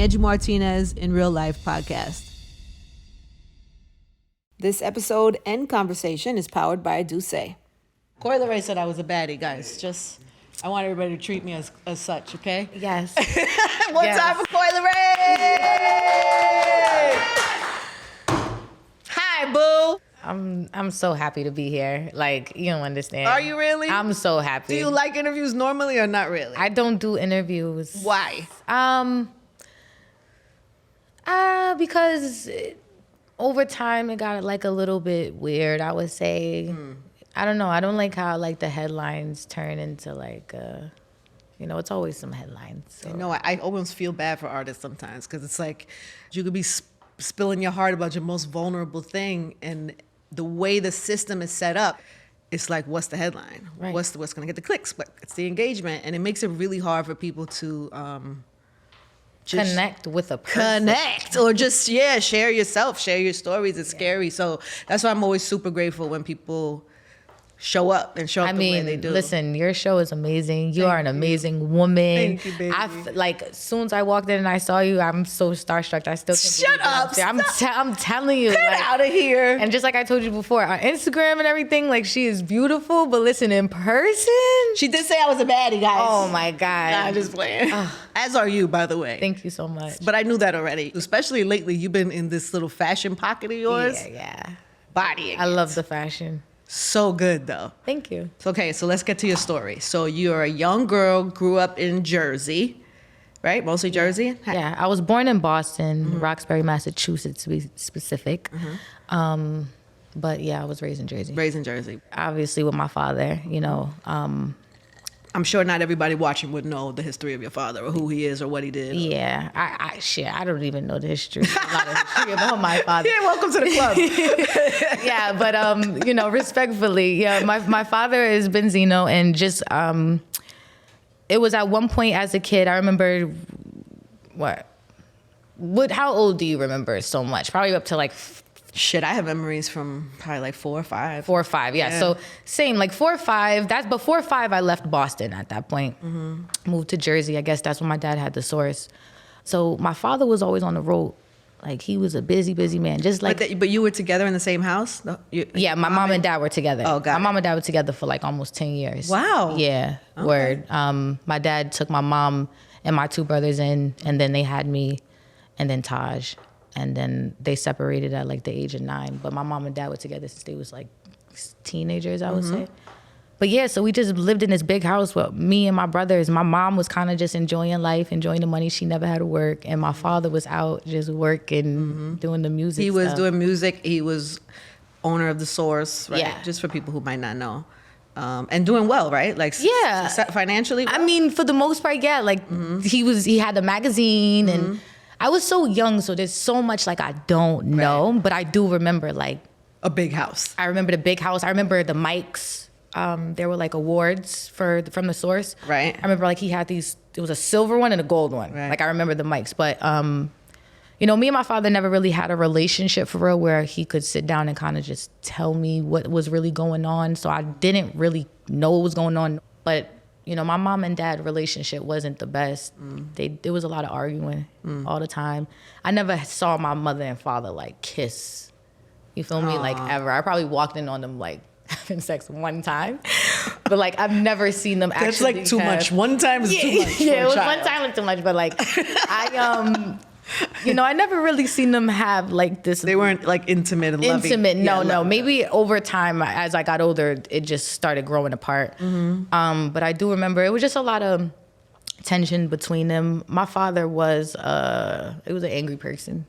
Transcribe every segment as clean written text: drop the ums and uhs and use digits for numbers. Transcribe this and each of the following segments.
Angie Martinez in Real Life Podcast. This episode and conversation is powered by Douce. Coi Leray said I was a baddie, guys. I want everybody to treat me as such, okay? Yes. One time for Coi Leray! Hi, boo! I'm so happy to be here. Like, you don't understand. Are you really? I'm so happy. Do you like interviews normally or not really? I don't do interviews. Why? Because over time it got like a little bit weird, I would say. I don't know. I don't like how like the headlines turn into like, it's always some headlines. So. No, I almost feel bad for artists sometimes because it's like you could be spilling your heart about your most vulnerable thing, and the way the system is set up, it's like, what's the headline? Right. What's going to get the clicks? But it's the engagement, and it makes it really hard for people to just connect with a person. Or just share yourself, share your stories. It's scary, so that's why I'm always super grateful when people show up the way they do. Listen, your show is amazing. You are an amazing woman. Thank you, baby. As soon as I walked in and I saw you, I'm so starstruck. I still can't Shut up. I'm telling you. Get out of here. And just like I told you before, on Instagram and everything, like she is beautiful, but listen, in person. She did say I was a baddie, guys. Oh my God. Nah, I'm just playing. As are you, by the way. Thank you so much. But I knew that already. Especially lately, you've been in this little fashion pocket of yours. Yeah. Bodying. I love the fashion. So good, though. Thank you. Okay, so let's get to your story. So you're a young girl, grew up in Jersey, right? Mostly Jersey? Yeah, I was born in Boston, Roxbury, Massachusetts, to be specific. But yeah, I was raised in Jersey. Raised in Jersey. Obviously with my father, I'm sure not everybody watching would know the history of your father or who he is or what he did. Yeah, I don't even know the history. A lot of history about my father. Yeah, welcome to the club. Yeah, but respectfully, my father is Benzino, and just it was at one point as a kid. I remember how old do you remember so much? Probably up to like. Shit, I have memories from probably like 4 or 5. 4 or 5, yeah. So same, like 4 or 5. That's before 5. I left Boston at that point. Moved to Jersey. I guess that's when my dad had the source. So my father was always on the road. Like he was a busy man. Just like. But you were together in the same house? Yeah, my mom and dad were together. Oh, got it. My mom and dad were together for like almost 10 years. Wow. Yeah, okay. Word. My dad took my mom and my 2 brothers in, and then they had me, and then Taj. And then they separated at like the age of 9. But my mom and dad were together since they was like teenagers, I would say. But yeah, so we just lived in this big house with me and my brothers. My mom was kind of just enjoying life, enjoying the money. She never had to work. And my father was out just working, doing the music He was stuff. doing music. He was owner of the Source, right? Yeah. Just for people who might not know. And doing well, right? Like financially well? I mean, for the most part, yeah. Like he had a magazine and I was so young, so there's so much like I don't know, but I do remember like a big house. I remember the big house. I remember the mics. There were like awards from the Source. Right. I remember like he had these. It was a silver one and a gold one. Right. Like I remember the mics, but me and my father never really had a relationship for real where he could sit down and kind of just tell me what was really going on. So I didn't really know what was going on, but. My mom and dad relationship wasn't the best. There was a lot of arguing all the time. I never saw my mother and father like kiss. You feel me? Like ever. I probably walked in on them like having sex one time, but like I've never seen them actually. That's like too much. One time is too much. Yeah, it was one time like too much, but like I never really seen them have like this. They weren't like intimate and loving. Intimate, no. Maybe over time, as I got older, it just started growing apart. But I do remember it was just a lot of tension between them. My father was an angry person.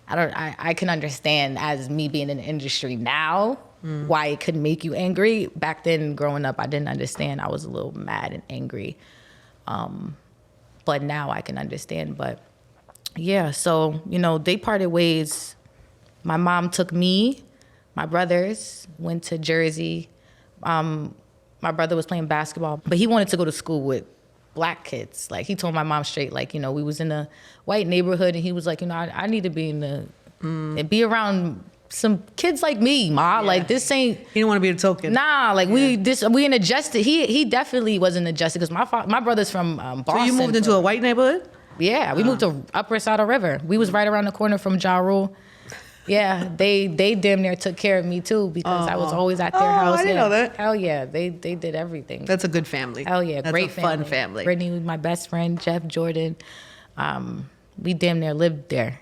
I can understand as me being in the industry now why it could make you angry. Back then, growing up, I didn't understand. I was a little mad and angry. But now I can understand. But yeah, so, they parted ways. My mom took me, my brothers, went to Jersey. My brother was playing basketball, but he wanted to go to school with Black kids. Like, he told my mom straight, like, we was in a white neighborhood, and he was like, I need to be be around some kids like me, Ma. Yeah. Like, this ain't... He didn't want to be a token. Nah, like, we ain't adjusted. He definitely wasn't adjusted, because my brother's from Boston. So you moved into a white neighborhood? Yeah, we moved to Upper Saddle River. We was right around the corner from Ja Rule. Yeah, they damn near took care of me too because I was always at their house. I didn't know that. Hell yeah, they did everything. That's a good family. Hell yeah, That's great a fun family. Brittany was my best friend, Jeff, Jordan. We damn near lived there.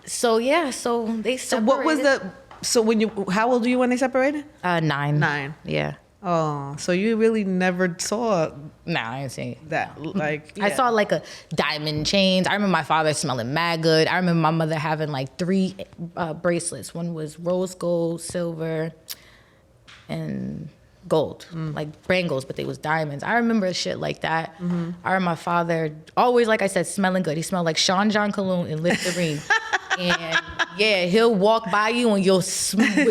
So yeah, so they separated. So what was how old were you when they separated? 9. 9. Yeah. Oh, so you really never saw Nah, I ain't seen that. Like I saw like a diamond chains. I remember my father smelling mad good. I remember my mother having like 3 bracelets. One was rose gold, silver, and gold, like bangles, but they was diamonds. I remember shit like that. I remember my father always, like I said, smelling good. He smelled like Sean John Cologne and Listerine. And yeah, he'll walk by you and you'll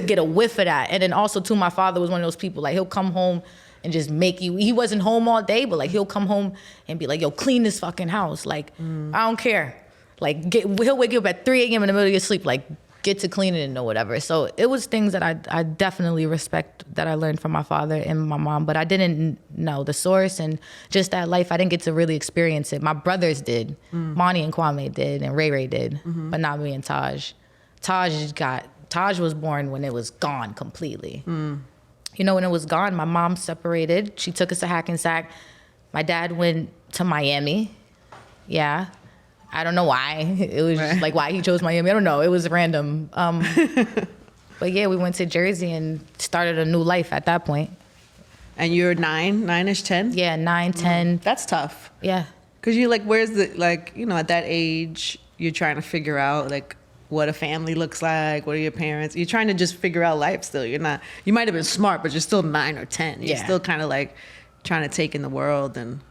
get a whiff of that. And then also too, my father was one of those people, like he'll come home and just make you, he wasn't home all day, but like he'll come home and be like, yo, clean this fucking house. Like, I don't care. Like he'll wake you up at 3 a.m. in the middle of your sleep, like get to cleaning and or whatever. So it was things that I definitely respect that I learned from my father and my mom, but I didn't know the source and just that life. I didn't get to really experience it. My brothers did. Monty and Kwame did, and Ray Ray did, but not me and Taj. Taj was born when it was gone completely. You know, when it was gone, my mom separated. She took us to Hackensack. My dad went to Miami. Yeah. I don't know why. It was just like why he chose Miami. I don't know. It was random. But yeah, we went to Jersey and started a new life at that point. And you're 9-ish, 10? Yeah, 9, 10. That's tough. Yeah. Because you're like, where's the, like, you know, at that age, you're trying to figure out, like, what a family looks like. What are your parents? You're trying to just figure out life still. You're not, you might have been smart, but you're still 9 or 10. You're still kind of like trying to take in the world. And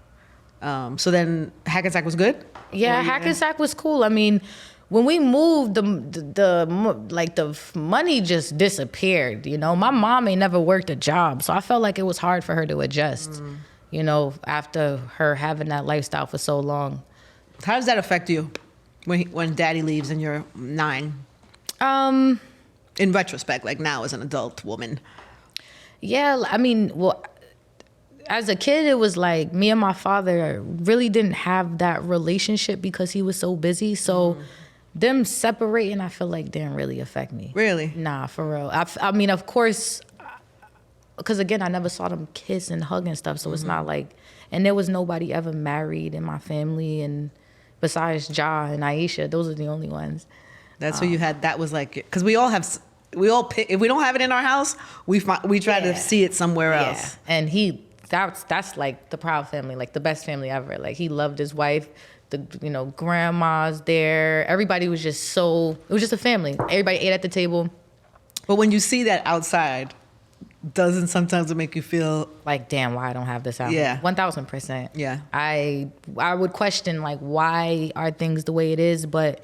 so then Hackensack was good? Yeah, Hackensack was cool. I mean, when we moved, the money just disappeared. You know, my mom ain't never worked a job, so I felt like it was hard for her to adjust. You know, after her having that lifestyle for so long. How does that affect you when daddy leaves and you're 9? In retrospect, like now as an adult woman. Yeah, I mean, well, as a kid, it was like me and my father really didn't have that relationship because he was so busy. So them separating, I feel like didn't really affect me. Really? Nah, for real. I mean, of course, because again, I never saw them kiss and hug and stuff. So it's not like, and there was nobody ever married in my family. And besides Ja and Aisha, those are the only ones. That's who you had. That was like, because we all pick, if we don't have it in our house, we try to see it somewhere else. And that's like the proud family, like the best family ever. Like he loved his wife, grandma's there. Everybody was just it was just a family. Everybody ate at the table. But when you see that outside, doesn't sometimes it make you feel like, damn, why I don't have this out? Yeah. 1000%. Yeah. I would question like, why are things the way it is? But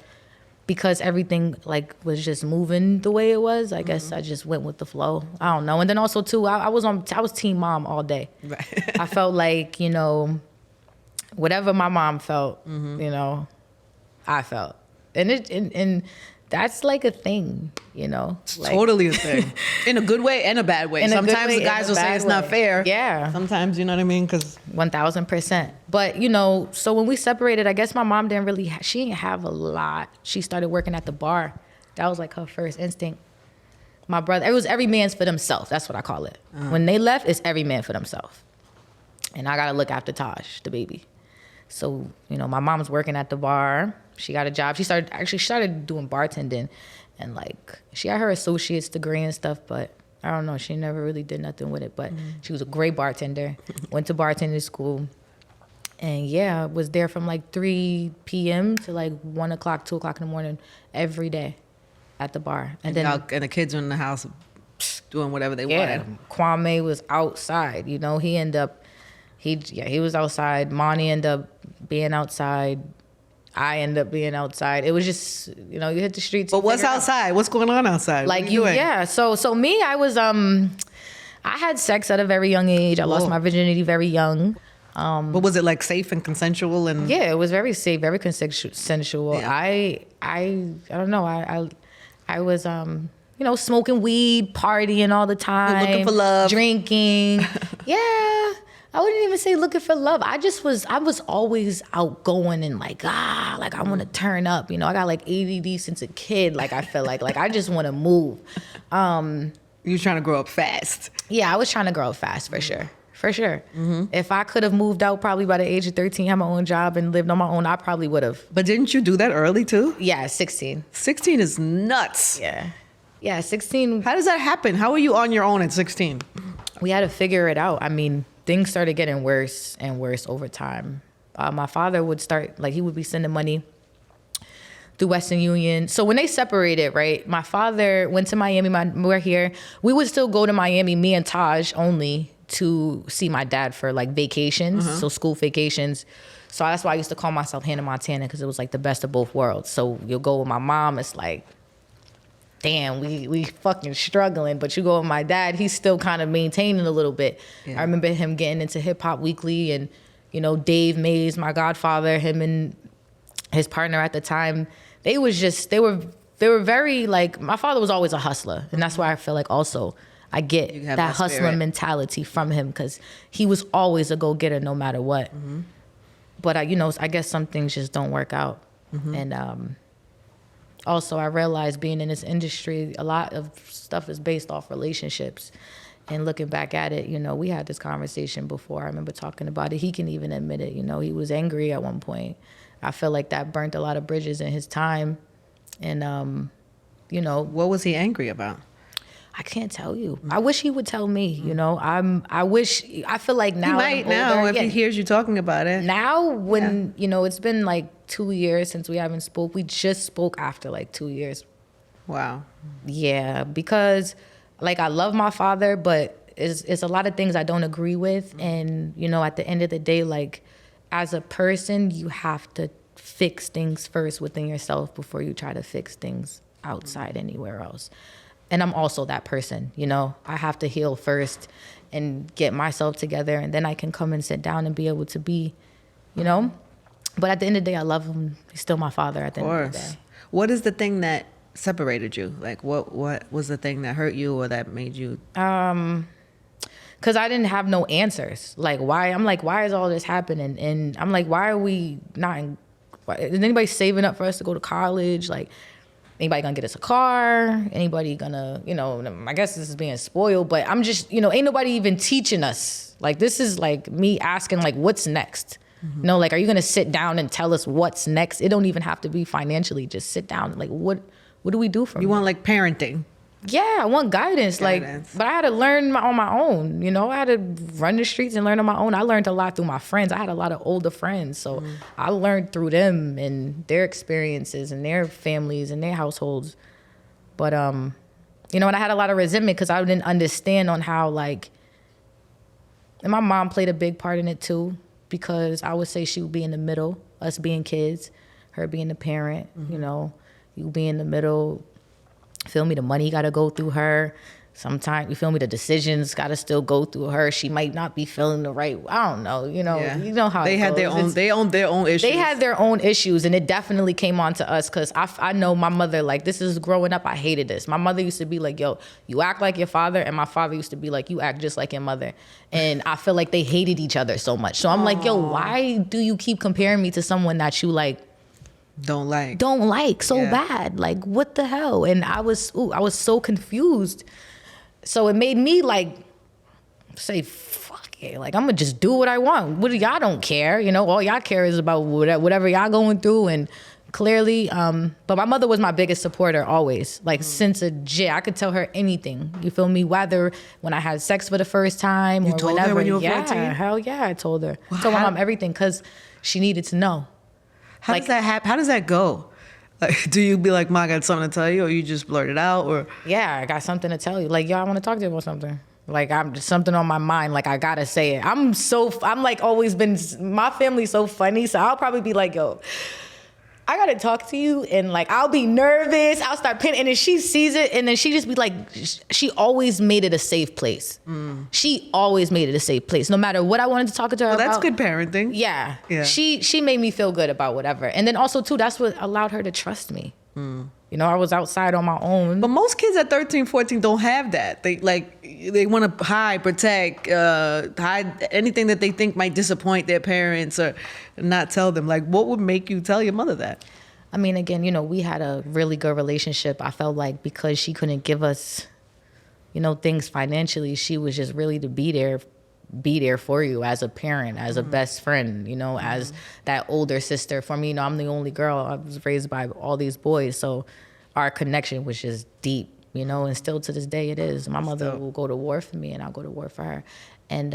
because everything like was just moving the way it was, I guess I just went with the flow. I don't know. And then also too, I was team mom all day. Right. I felt like, whatever my mom felt, I felt. And that's like a thing, It's like, totally a thing. In a good way and a bad way. Sometimes the guys will say it's not fair. Yeah. Sometimes, you know what I mean? 1000%. But, so when we separated, I guess my mom she didn't have a lot. She started working at the bar. That was like her first instinct. My brother, it was every man's for themselves. That's what I call it. When they left, it's every man for themselves. And I got to look after Taj, the baby. So, my mom's working at the bar. She got a job. She started doing bartending, and like she had her associate's degree and stuff, but I don't know. She never really did nothing with it, but she was a great bartender. Went to bartending school, and yeah, was there from like 3 p.m. to like 1 o'clock, 2 o'clock in the morning every day at the bar. And then the kids were in the house doing whatever they wanted. Kwame was outside. He was outside. Monty ended up being outside. I end up being outside. It was just, you hit the streets. But what's outside? What's going on outside? Like yeah. So me, I was, I had sex at a very young age. I lost my virginity very young. But was it like safe and consensual and? Yeah, it was very safe, very consensual. Yeah. I don't know. I was, smoking weed, partying all the time. Looking for love. Drinking. Yeah. I wouldn't even say looking for love. I was always outgoing and like I want to turn up. You know, I got like ADD since a kid. Like I feel like I just want to move. You're trying to grow up fast. Yeah, I was trying to grow up fast for sure. For sure. Mm-hmm. If I could have moved out probably by the age of 13, had my own job and lived on my own, I probably would have. But didn't you do that early too? Yeah, 16. 16 is nuts. Yeah, 16. How does that happen? How were you on your own at 16? We had to figure it out. I mean, things started getting worse and worse over time. My father would start, like he would be sending money through Western Union. So when they separated, right, my father went to Miami, we're here. We would still go to Miami, me and Taj only, to see my dad for like vacations, so school vacations. So that's why I used to call myself Hannah Montana, because it was like the best of both worlds. So you'll go with my mom, it's like, damn, we fucking struggling. But you go with my dad, he's still kind of maintaining a little bit. Yeah. I remember him getting into Hip Hop Weekly, and, you know, Dave Mays, my godfather, him and his partner at the time, they were very like, my father was always a hustler. And that's why I feel like also I get that hustler mentality from him, because he was always a go-getter no matter what. Mm-hmm. But, I guess some things just don't work out. Mm-hmm. And also I realized being in this industry, a lot of stuff is based off relationships. And looking back at it, we had this conversation before. I remember talking about it. He can even admit it. He was angry at one point. I feel like that burnt a lot of bridges in his time. And, What was he angry about? I can't tell you. I wish he would tell me, I feel like now. He might now if he hears you talking about it. Now when, it's been like 2 years since we haven't spoke. We just spoke after like 2 years. Wow. Yeah, because like I love my father, but it's a lot of things I don't agree with. And, at the end of the day, like as a person, you have to fix things first within yourself before you try to fix things outside anywhere else. And I'm also that person, I have to heal first and get myself together, and then I can come and sit down and be able to be, But at the end of the day, I love him. He's still my father at the end of the day. What is the thing that separated you? Like, what was the thing that hurt you or that made you? Because I didn't have no answers. Like, why? I'm like, why is all this happening? And I'm like, why are we not? Is anybody saving up for us to go to college? Like, anybody gonna get us a car? Anybody gonna, I guess this is being spoiled, but I'm just, ain't nobody even teaching us. Like, this is like me asking, like, what's next? Mm-hmm. Like, are you gonna sit down and tell us what's next? It don't even have to be financially. Just sit down. Like, what do we do from You want like parenting? Yeah, I want guidance. Like, but I had to learn on my own. I had to run the streets and learn on my own. I learned a lot through my friends. I had a lot of older friends, so I learned through them and their experiences and their families and their households. But and I had a lot of resentment because I didn't understand on how, like, and my mom played a big part in it too, because I would say she would be in the middle, us being kids, her being the parent. You be in the middle. Feel me, the money got to go through her. Sometimes, you feel me, the decisions got to still go through her. She might not be feeling the right. I don't know. You know how they had goes. They own their own issues. They had their own issues, and it definitely came on to us, because I know my mother, like, this is growing up, I hated this. My mother used to be like, yo, you act like your father, and my father used to be like, you act just like your mother. And I feel like they hated each other so much. So I'm like, yo, why do you keep comparing me to someone that you like? Don't like so bad. Like, what the hell? And I was so confused. So it made me like say, fuck it. Like, I'm gonna just do what I want. What y'all don't care, all y'all care is about whatever y'all going through. And clearly, but my mother was my biggest supporter always. Like, since a jit, I could tell her anything. You feel me? Whether when I had sex for the first time or told whenever. Her when you were 14? Hell yeah, I told her. I told my mom everything, because she needed to know. How does that happen? How does that go? Like, do you be like, Ma, I got something to tell you, or you just blurt it out, or? Yeah, I got something to tell you. Like, yo, I want to talk to you about something. Like, I'm just something on my mind. Like, I gotta say it. I'm like always been, my family's so funny. So I'll probably be like, yo, I gotta talk to you, and like I'll be nervous. I'll start pinning, and then she sees it, and then she just be like, she always made it a safe place. She always made it a safe place, no matter what I wanted to talk to her about. That's good parenting. Yeah. She made me feel good about whatever, and then also too, that's what allowed her to trust me. You know, I was outside on my own. But most kids at 13, 14 don't have that. They want to hide, protect, hide anything that they think might disappoint their parents or not tell them. Like, what would make you tell your mother that? I mean, again, you know, we had a really good relationship. I felt like because she couldn't give us, you know, things financially, she was just really to be there for you as a parent, as a best friend, you know, as that older sister. For me, you know, I'm the only girl. I was raised by all these boys. So our connection was just deep, you know, and still to this day it is. My mother will go to war for me and I'll go to war for her. And,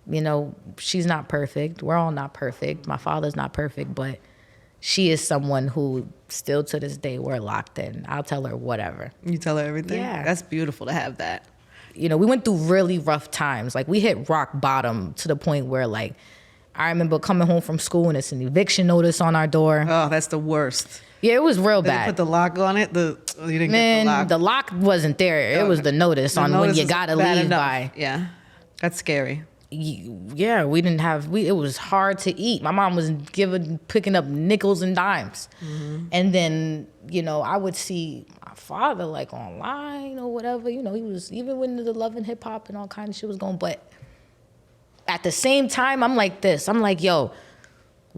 you know, she's not perfect. We're all not perfect. My father's not perfect, but she is someone who still to this day we're locked in. I'll tell her whatever. You tell her everything? Yeah. That's beautiful to have that. You know, we went through really rough times. Like, we hit rock bottom to the point where, like, I remember coming home from school and it's an eviction notice on our door. Oh, that's the worst. Yeah, it was real Did bad. they put the lock on it? You didn't Man, get the lock? the lock wasn't there. It was the notice on when you gotta leave by. Yeah, that's scary. Yeah, we didn't have. It was hard to eat. My mom was picking up nickels and dimes, and then you know I would see my father like online or whatever. You know, he was even when the Love and Hip Hop and all kind of shit was going. But at the same time, I'm like this. I'm like, yo,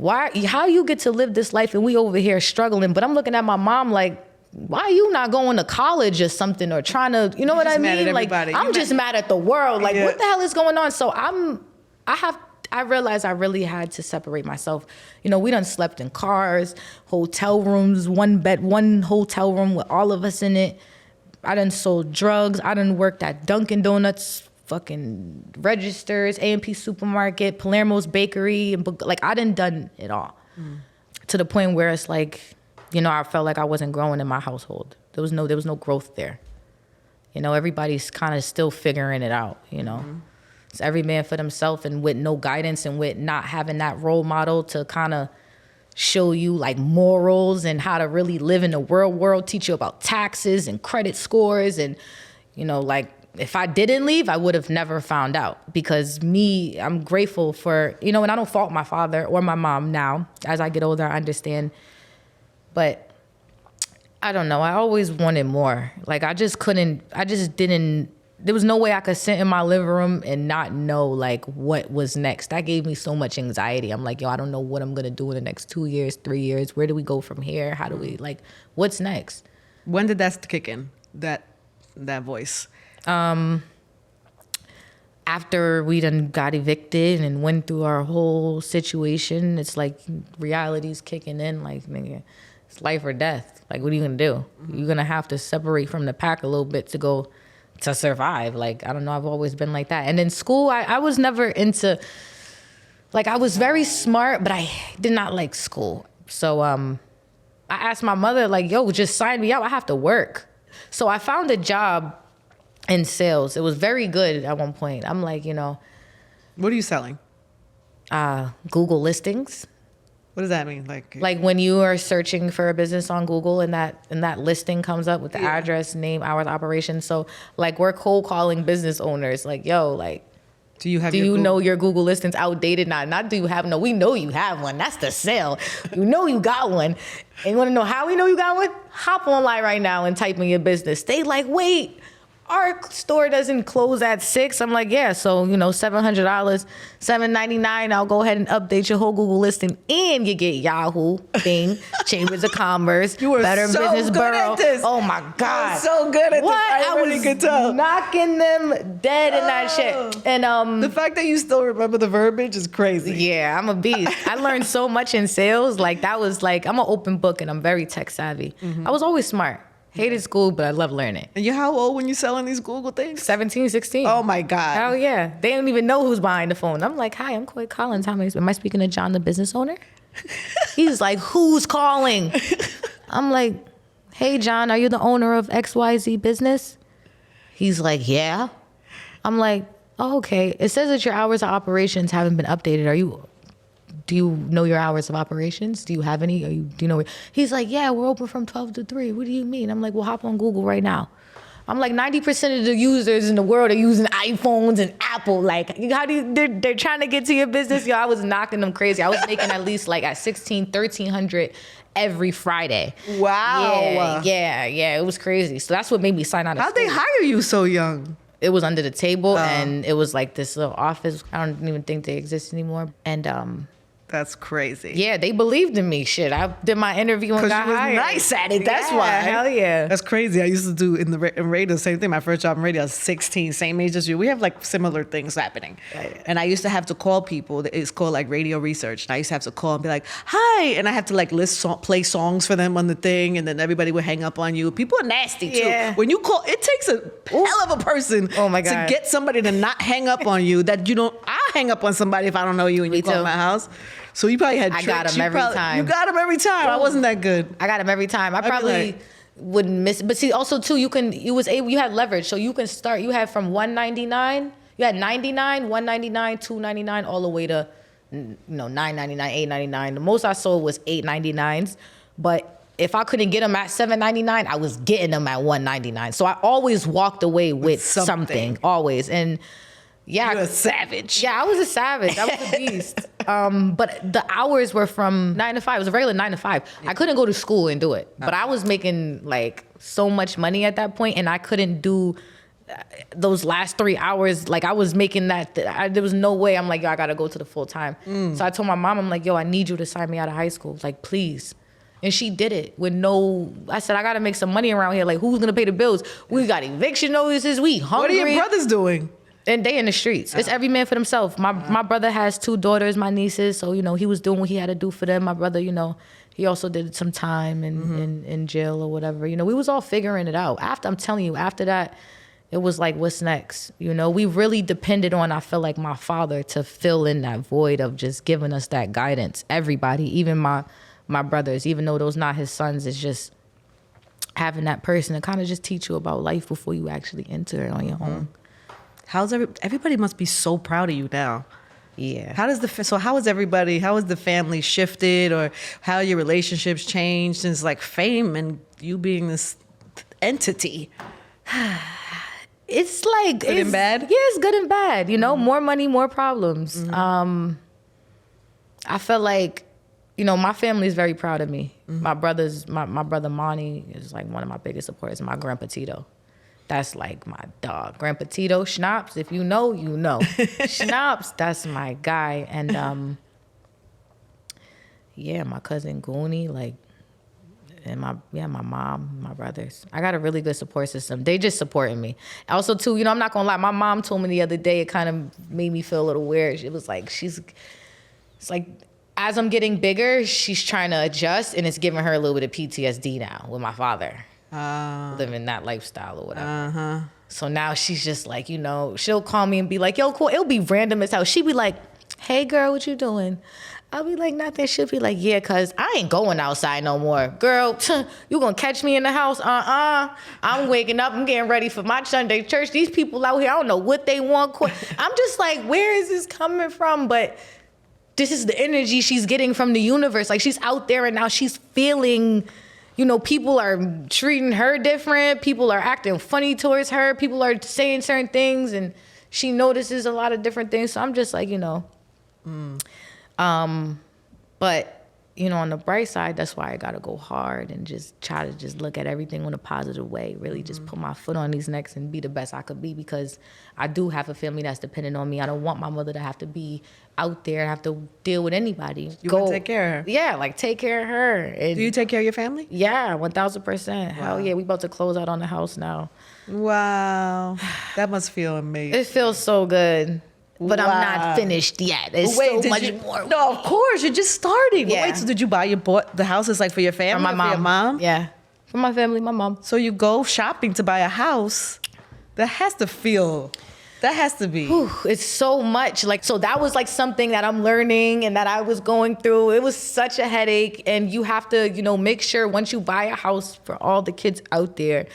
how you get to live this life and we over here struggling? But I'm looking at my mom like, why are you not going to college or something or trying to, you know what I mean? Like, I'm just mad at the world. Like, what the hell is going on? So I realized I really had to separate myself. You know, we done slept in cars, hotel rooms, one hotel room with all of us in it. I done sold drugs. I done worked at Dunkin' Donuts, fucking registers, A&P Supermarket, Palermo's Bakery. And like, I done it all. To the point where it's like, you know, I felt like I wasn't growing in my household. There was no growth there. You know, everybody's kind of still figuring it out, you know. It's every man for themselves, and with no guidance and with not having that role model to kind of show you like morals and how to really live in the world, teach you about taxes and credit scores. And, you know, like if I didn't leave, I would have never found out, because I'm grateful for, you know, and I don't fault my father or my mom now. As I get older, I understand. But I don't know. I always wanted more. Like, there was no way I could sit in my living room and not know, like, what was next. That gave me so much anxiety. I'm like, yo, I don't know what I'm going to do in the next 2 years, 3 years. Where do we go from here? How do we, like, what's next? When did that kick in, that voice? After we done got evicted and went through our whole situation, it's like reality's kicking in, like, nigga. It's life or death. Like, what are you gonna do? You're gonna have to separate from the pack a little bit to survive. Like, I don't know, I've always been like that. And in school, I was never into, like, I was very smart, but I did not like school. So I asked my mother, like, yo, just sign me up. I have to work. So I found a job in sales. It was very good at one point. I'm like, you know. What are you selling? Google listings. What does that mean? Like when you are searching for a business on Google and that listing comes up with the address, name, hours, operation. So like, we're cold calling business owners. Like, yo, like, do you know your Google listings outdated? Not do you have no? We know you have one. That's the sale. You know you got one. And you want to know how we know you got one? Hop online right now and type in your business. They like, wait, our store doesn't close at 6. I'm like, yeah, so, you know, $700, $7.99. I'll go ahead and update your whole Google listing, and you get Yahoo, Bing, Chambers of Commerce, you were Better so Business good Bureau. At this. Oh my God, you were so good at what? this. I really could tell. Knocking them dead in that shit. And the fact that you still remember the verbiage is crazy. Yeah, I'm a beast. I learned so much in sales. Like, that was like, I'm an open book and I'm very tech savvy. I was always smart. Hated school, but I love learning. And you're how old when you're selling these Google things? 17, 16. Oh my God. Hell yeah. They don't even know who's behind the phone. I'm like, hi, I'm Coi Collins. Am I speaking to John, the business owner? He's like, who's calling? I'm like, hey, John, are you the owner of XYZ business? He's like, yeah. I'm like, oh, okay. It says that your hours of operations haven't been updated. Do you know your hours of operations? Do you have any? Do you know? He's like, yeah, we're open from 12 to 3. What do you mean? I'm like, well, hop on Google right now. I'm like 90% of the users in the world are using iPhones and Apple. Like, how do you, they're trying to get to your business? Yo, I was knocking them crazy. I was making at least like at 1,300 every Friday. Wow. Yeah. It was crazy. So that's what made me sign out of How'd school. they hire you so young? It was under the table, and it was like this little office. I don't even think they exist anymore. And That's crazy. yeah, they believed in me. Shit, I did my interview and got you was hired. nice at it. That's Yeah, why. Hell yeah. That's crazy. I used to do in radio the same thing. My first job in radio, I was 16, same age as you. We have like similar things happening. Right. And I used to have to call people. It's called like radio research. And I used to have to call and be like, "Hi," and I have to like play songs for them on the thing, and then everybody would hang up on you. People are nasty too. Yeah. When you call, it takes a hell of a person Oh my to God. get somebody to not hang up on you. That you don't. I hang up on somebody if I don't know you and you Me call too. my house. So you probably had I tricks. got 'em You every time. You got them every time. I wasn't that good. I got them every time. I be probably like- wouldn't miss. But see, also too, you had leverage, so you can start. You had from 199. You had 99, 199, 299, all the way to 999, 899. The most I sold was 899s, but if I couldn't get them at 799, I was getting them at 199. So I always walked away with something, always. And yeah, You're a savage. yeah, I was a savage. I was a beast. But the hours were from 9 to 5. It was a regular 9 to 5. I couldn't go to school and do it. But I was making like so much money at that point, and I couldn't do those last 3 hours. Like I was making that. There was no way. I'm like, yo, I gotta go to the full time. So I told my mom, I'm like, yo, I need you to sign me out of high school. Like, please. And she did it with no. I said, I gotta make some money around here. Like, who's gonna pay the bills? We got eviction notices. We hungry. What are your brothers doing? And they in the streets. It's every man for themselves. My brother has 2 daughters, my nieces. So, he was doing what he had to do for them. My brother, he also did some time in jail or whatever. We was all figuring it out. I'm telling you, after that, it was like, what's next? We really depended on, I feel like, my father to fill in that void of just giving us that guidance. Everybody, even my brothers, even though those not his sons, it's just having that person to kind of just teach you about life before you actually enter it on your own. How's everybody must be so proud of you now. Yeah. How is everybody, how has the family shifted, or how your relationships changed since like fame and you being this entity? It's like Good and bad? Yeah, it's good and bad. More money, more problems. I feel like, my family is very proud of me. My brother Monty is like one of my biggest supporters. My grandpa Tito. That's like my dog. Grandpa Tito, Schnapps, if you know, you know. Schnapps, that's my guy. And yeah, my cousin Goonie, and my mom, my brothers. I got a really good support system. They just supporting me. Also too, I'm not gonna lie, my mom told me the other day, it kind of made me feel a little weird. It was like, it's like, as I'm getting bigger, she's trying to adjust, and it's giving her a little bit of PTSD now with my father. Living that lifestyle or whatever. So now she's just like, she'll call me and be like, yo, cool. It'll be random as hell. She'd be like, hey, girl, what you doing? I'll be like, nothing. She'll be like, yeah, cause I ain't going outside no more. Girl, you gonna catch me in the house? I'm waking up. I'm getting ready for my Sunday church. These people out here, I don't know what they want. I'm just like, where is this coming from? But this is the energy she's getting from the universe. Like, she's out there and now she's feeling, people are treating her different. People are acting funny towards her. People are saying certain things, and she notices a lot of different things. So I'm just like, but on the bright side, that's why I gotta go hard and just try to just look at everything in a positive way. Really just put my foot on these necks and be the best I could be, because I do have a family that's dependent on me. I don't want my mother to have to be out there and have to deal with anybody. You want to take care of her? Yeah, like take care of her. And Do you take care of your family? yeah, 1,000%. Hell yeah, we about to close out on the house now. Wow. That must feel amazing. It feels so good. But I'm Wow. not finished yet. There's Wait, so much more. No, of course. You're just starting. Yeah. Wait, so did you bought the house is like for your family? For my or mom. For your mom? Yeah. For my family, my mom. So you go shopping to buy a house. That has to be. Whew, it's so much. So that was like something that I'm learning and that I was going through. It was such a headache. And you have to, make sure once you buy a house, for all the kids out there,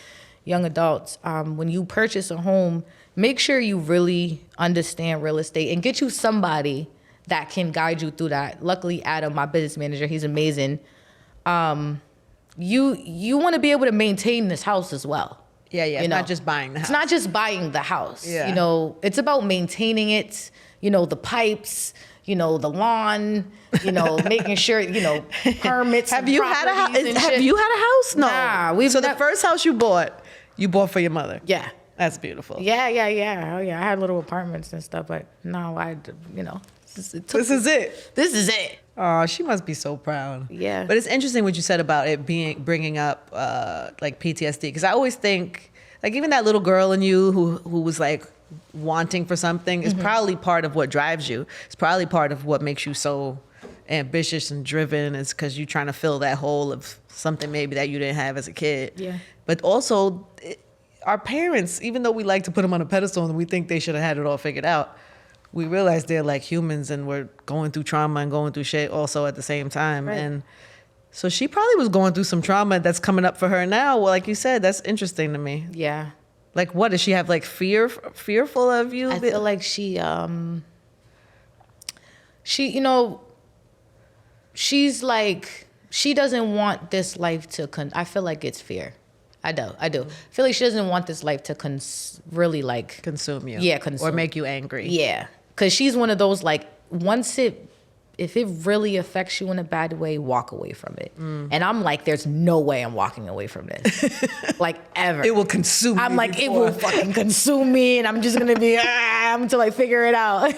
young adults, when you purchase a home, make sure you really understand real estate and get you somebody that can guide you through that. Luckily, Adam, my business manager, he's amazing. You want to be able to maintain this house as well. Yeah, yeah. You know? Not just buying the house. It's not just buying the house. Yeah. You know, it's about maintaining it, you know, the pipes, you know, the lawn, you know, making sure, you know, permits. Have you had a house? Have you had a house? No. Nah, so the first house you bought for your mother. Yeah. That's beautiful. Yeah. Oh yeah. I had little apartments and stuff, but no, you know, this is it. This is it. Oh, she must be so proud. Yeah. But it's interesting what you said about it bringing up like PTSD, because I always think like even that little girl in you who was like wanting for something is probably part of what drives you. It's probably part of what makes you so ambitious and driven, is because you're trying to fill that hole of something maybe that you didn't have as a kid. Yeah. But also, our parents, even though we like to put them on a pedestal and we think they should have had it all figured out, we realize they're like humans and we're going through trauma and going through shit also at the same time. Right. And so she probably was going through some trauma that's coming up for her now. Well, like you said, that's interesting to me. Yeah. Like, what does she have? Like fearful of you? I feel like she, you know, she's like, she doesn't want this life to, I feel like it's fear. I do. I feel like she doesn't want this life to really like consume you. Yeah, consume. Or make you angry. Yeah. Because she's one of those, like, if it really affects you in a bad way, walk away from it. And I'm like, there's no way I'm walking away from this. Like, ever. It will consume me. I'm like, it will fucking consume me, and I'm just going to be, until I figure it out.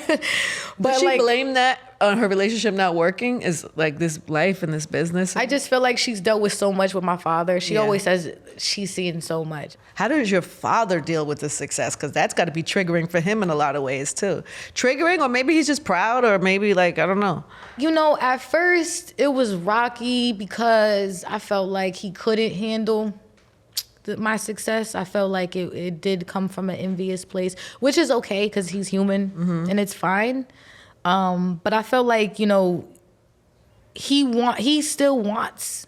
But she blame that on her relationship not working, is like this life and this business? I just feel like she's dealt with so much with my father. She always says she's seen so much. How does your father deal with the success? Because that's got to be triggering for him in a lot of ways too. Triggering, or maybe he's just proud, or maybe like, I don't know. You know, at first it was rocky because I felt like he couldn't handle my success. I felt like it did come from an envious place, which is okay because he's human and it's fine. But I felt like, you know, he still wants,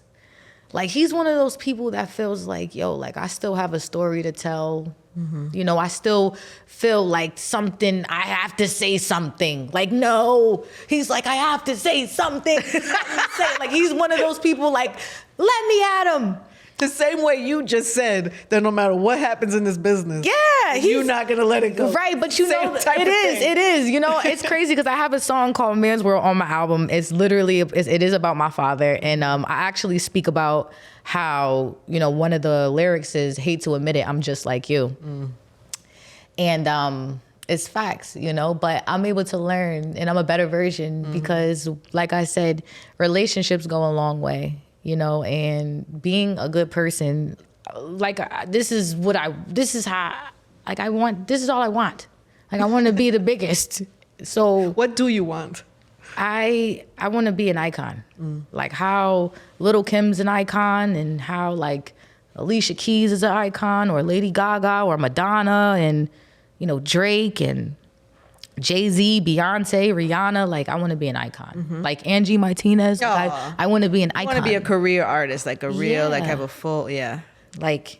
like, he's one of those people that feels like, yo, like, I still have a story to tell. You know, I still feel like something, I have to say something. Like, no, he's like, I have to say something. Like, he's one of those people like, let me at him. The same way you just said that no matter what happens in this business, you're not going to let it go. Right, but you know, it is. You know, it's crazy because I have a song called Man's World on my album. It's literally, it is about my father. And I actually speak about how, you know, one of the lyrics is, hate to admit it, I'm just like you. And it's facts, you know, but I'm able to learn and I'm a better version because, like I said, relationships go a long way. You know, and being a good person, like, this is all I want. Like, I want to be the biggest. So what do you want? I want to be an icon. Like how Little Kim's an icon, and how like Alicia Keys is an icon, or Lady Gaga, or Madonna, and, you know, Drake, and Jay-Z, Beyonce, Rihanna. Like, I want to be an icon. Like Angie Martinez. Like, I want to be an icon. I want to be a career artist, like a real, like have a full, Like,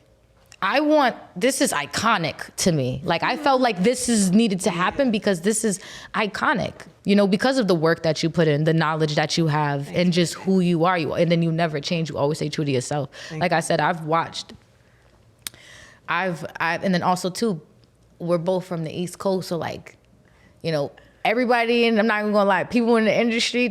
this is iconic to me. Like, I felt like this is needed to happen because this is iconic. You know, because of the work that you put in, the knowledge that you have, and just who you are. And then you never change. You always stay true to yourself. Like I said, I've watched. And then also too, we're both from the East Coast, so like, you know, everybody, and I'm not even gonna lie, people in the industry,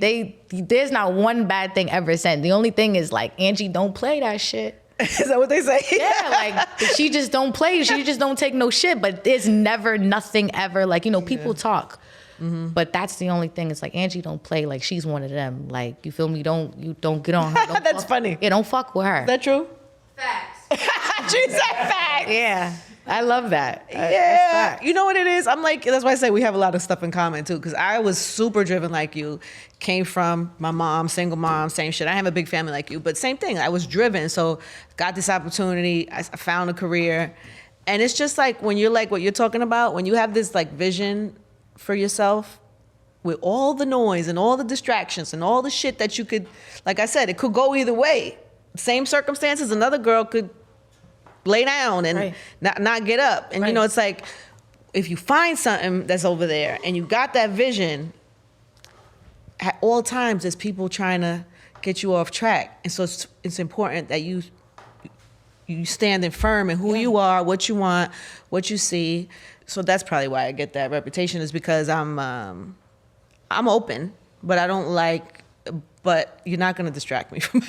there's not one bad thing ever said. The only thing is like, Angie, don't play that shit. Is that what they say? Yeah, like, she just don't play. She just don't take no shit. But there's never nothing ever. Like, you know, people talk. But that's the only thing. It's like, Angie don't play. Like, she's one of them. Like, you feel me? You don't get on her. That's funny. Yeah, don't fuck with her. Is that true? Facts. She said facts. Yeah. I love that. Yeah. You know what it is? I'm like, that's why I say we have a lot of stuff in common too. Because I was super driven like you. Came from my mom, single mom, same shit. I have a big family like you, but same thing. I was driven. So got this opportunity. I found a career. And it's just like when you're like what you're talking about, when you have this like vision for yourself with all the noise and all the distractions and all the shit that you could, like I said, it could go either way. Same circumstances, another girl could lay down and not get up. And, you know, it's like, if you find something that's over there and you got that vision, at all times there's people trying to get you off track. And so it's important that you you standing firm in who you are, what you want, what you see. So that's probably why I get that reputation, is because I'm open, but I don't like. But you're not going to distract me from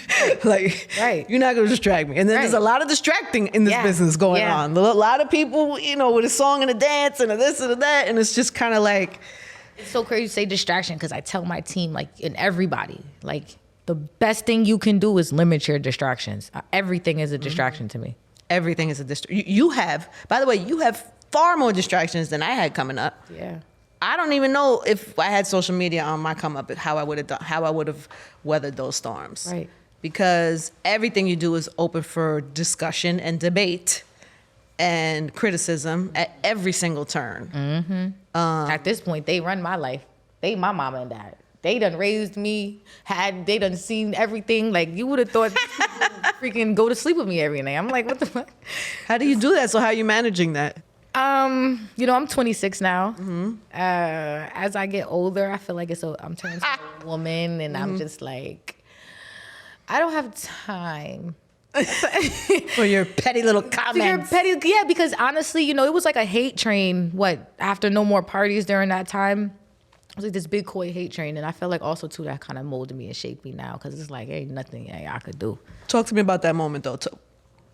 like, right. You're not going to distract me. And then there's a lot of distracting in this business going on. A lot of people, you know, with a song and a dance and a this and a that. And it's just kind of like. It's so crazy you say distraction, because I tell my team, like, and everybody, like, the best thing you can do is limit your distractions. Everything is a distraction to me. Everything is a distraction. You have, by the way, you have far more distractions than I had coming up. Yeah. I don't even know if I had social media on my come up, how I would have weathered those storms. Right. Because everything you do is open for discussion and debate and criticism at every single turn. Mm-hmm. At this point, they run my life. They my mama and dad. They done raised me. They done seen everything. Like, you would have thought freaking go to sleep with me every night. I'm like, what the fuck? How do you do that? So how are you managing that? You know, I'm 26 now. Mm-hmm. As I get older, I feel like I'm turning into a woman, and I'm just like, I don't have time. For your petty little comments. Yeah, because honestly, you know, it was like a hate train, after No More Parties during that time. It was like this big Coi hate train, and I feel like also, too, that kind of molded me and shaped me now, because it's like, ain't nothing I could do. Talk to me about that moment, though.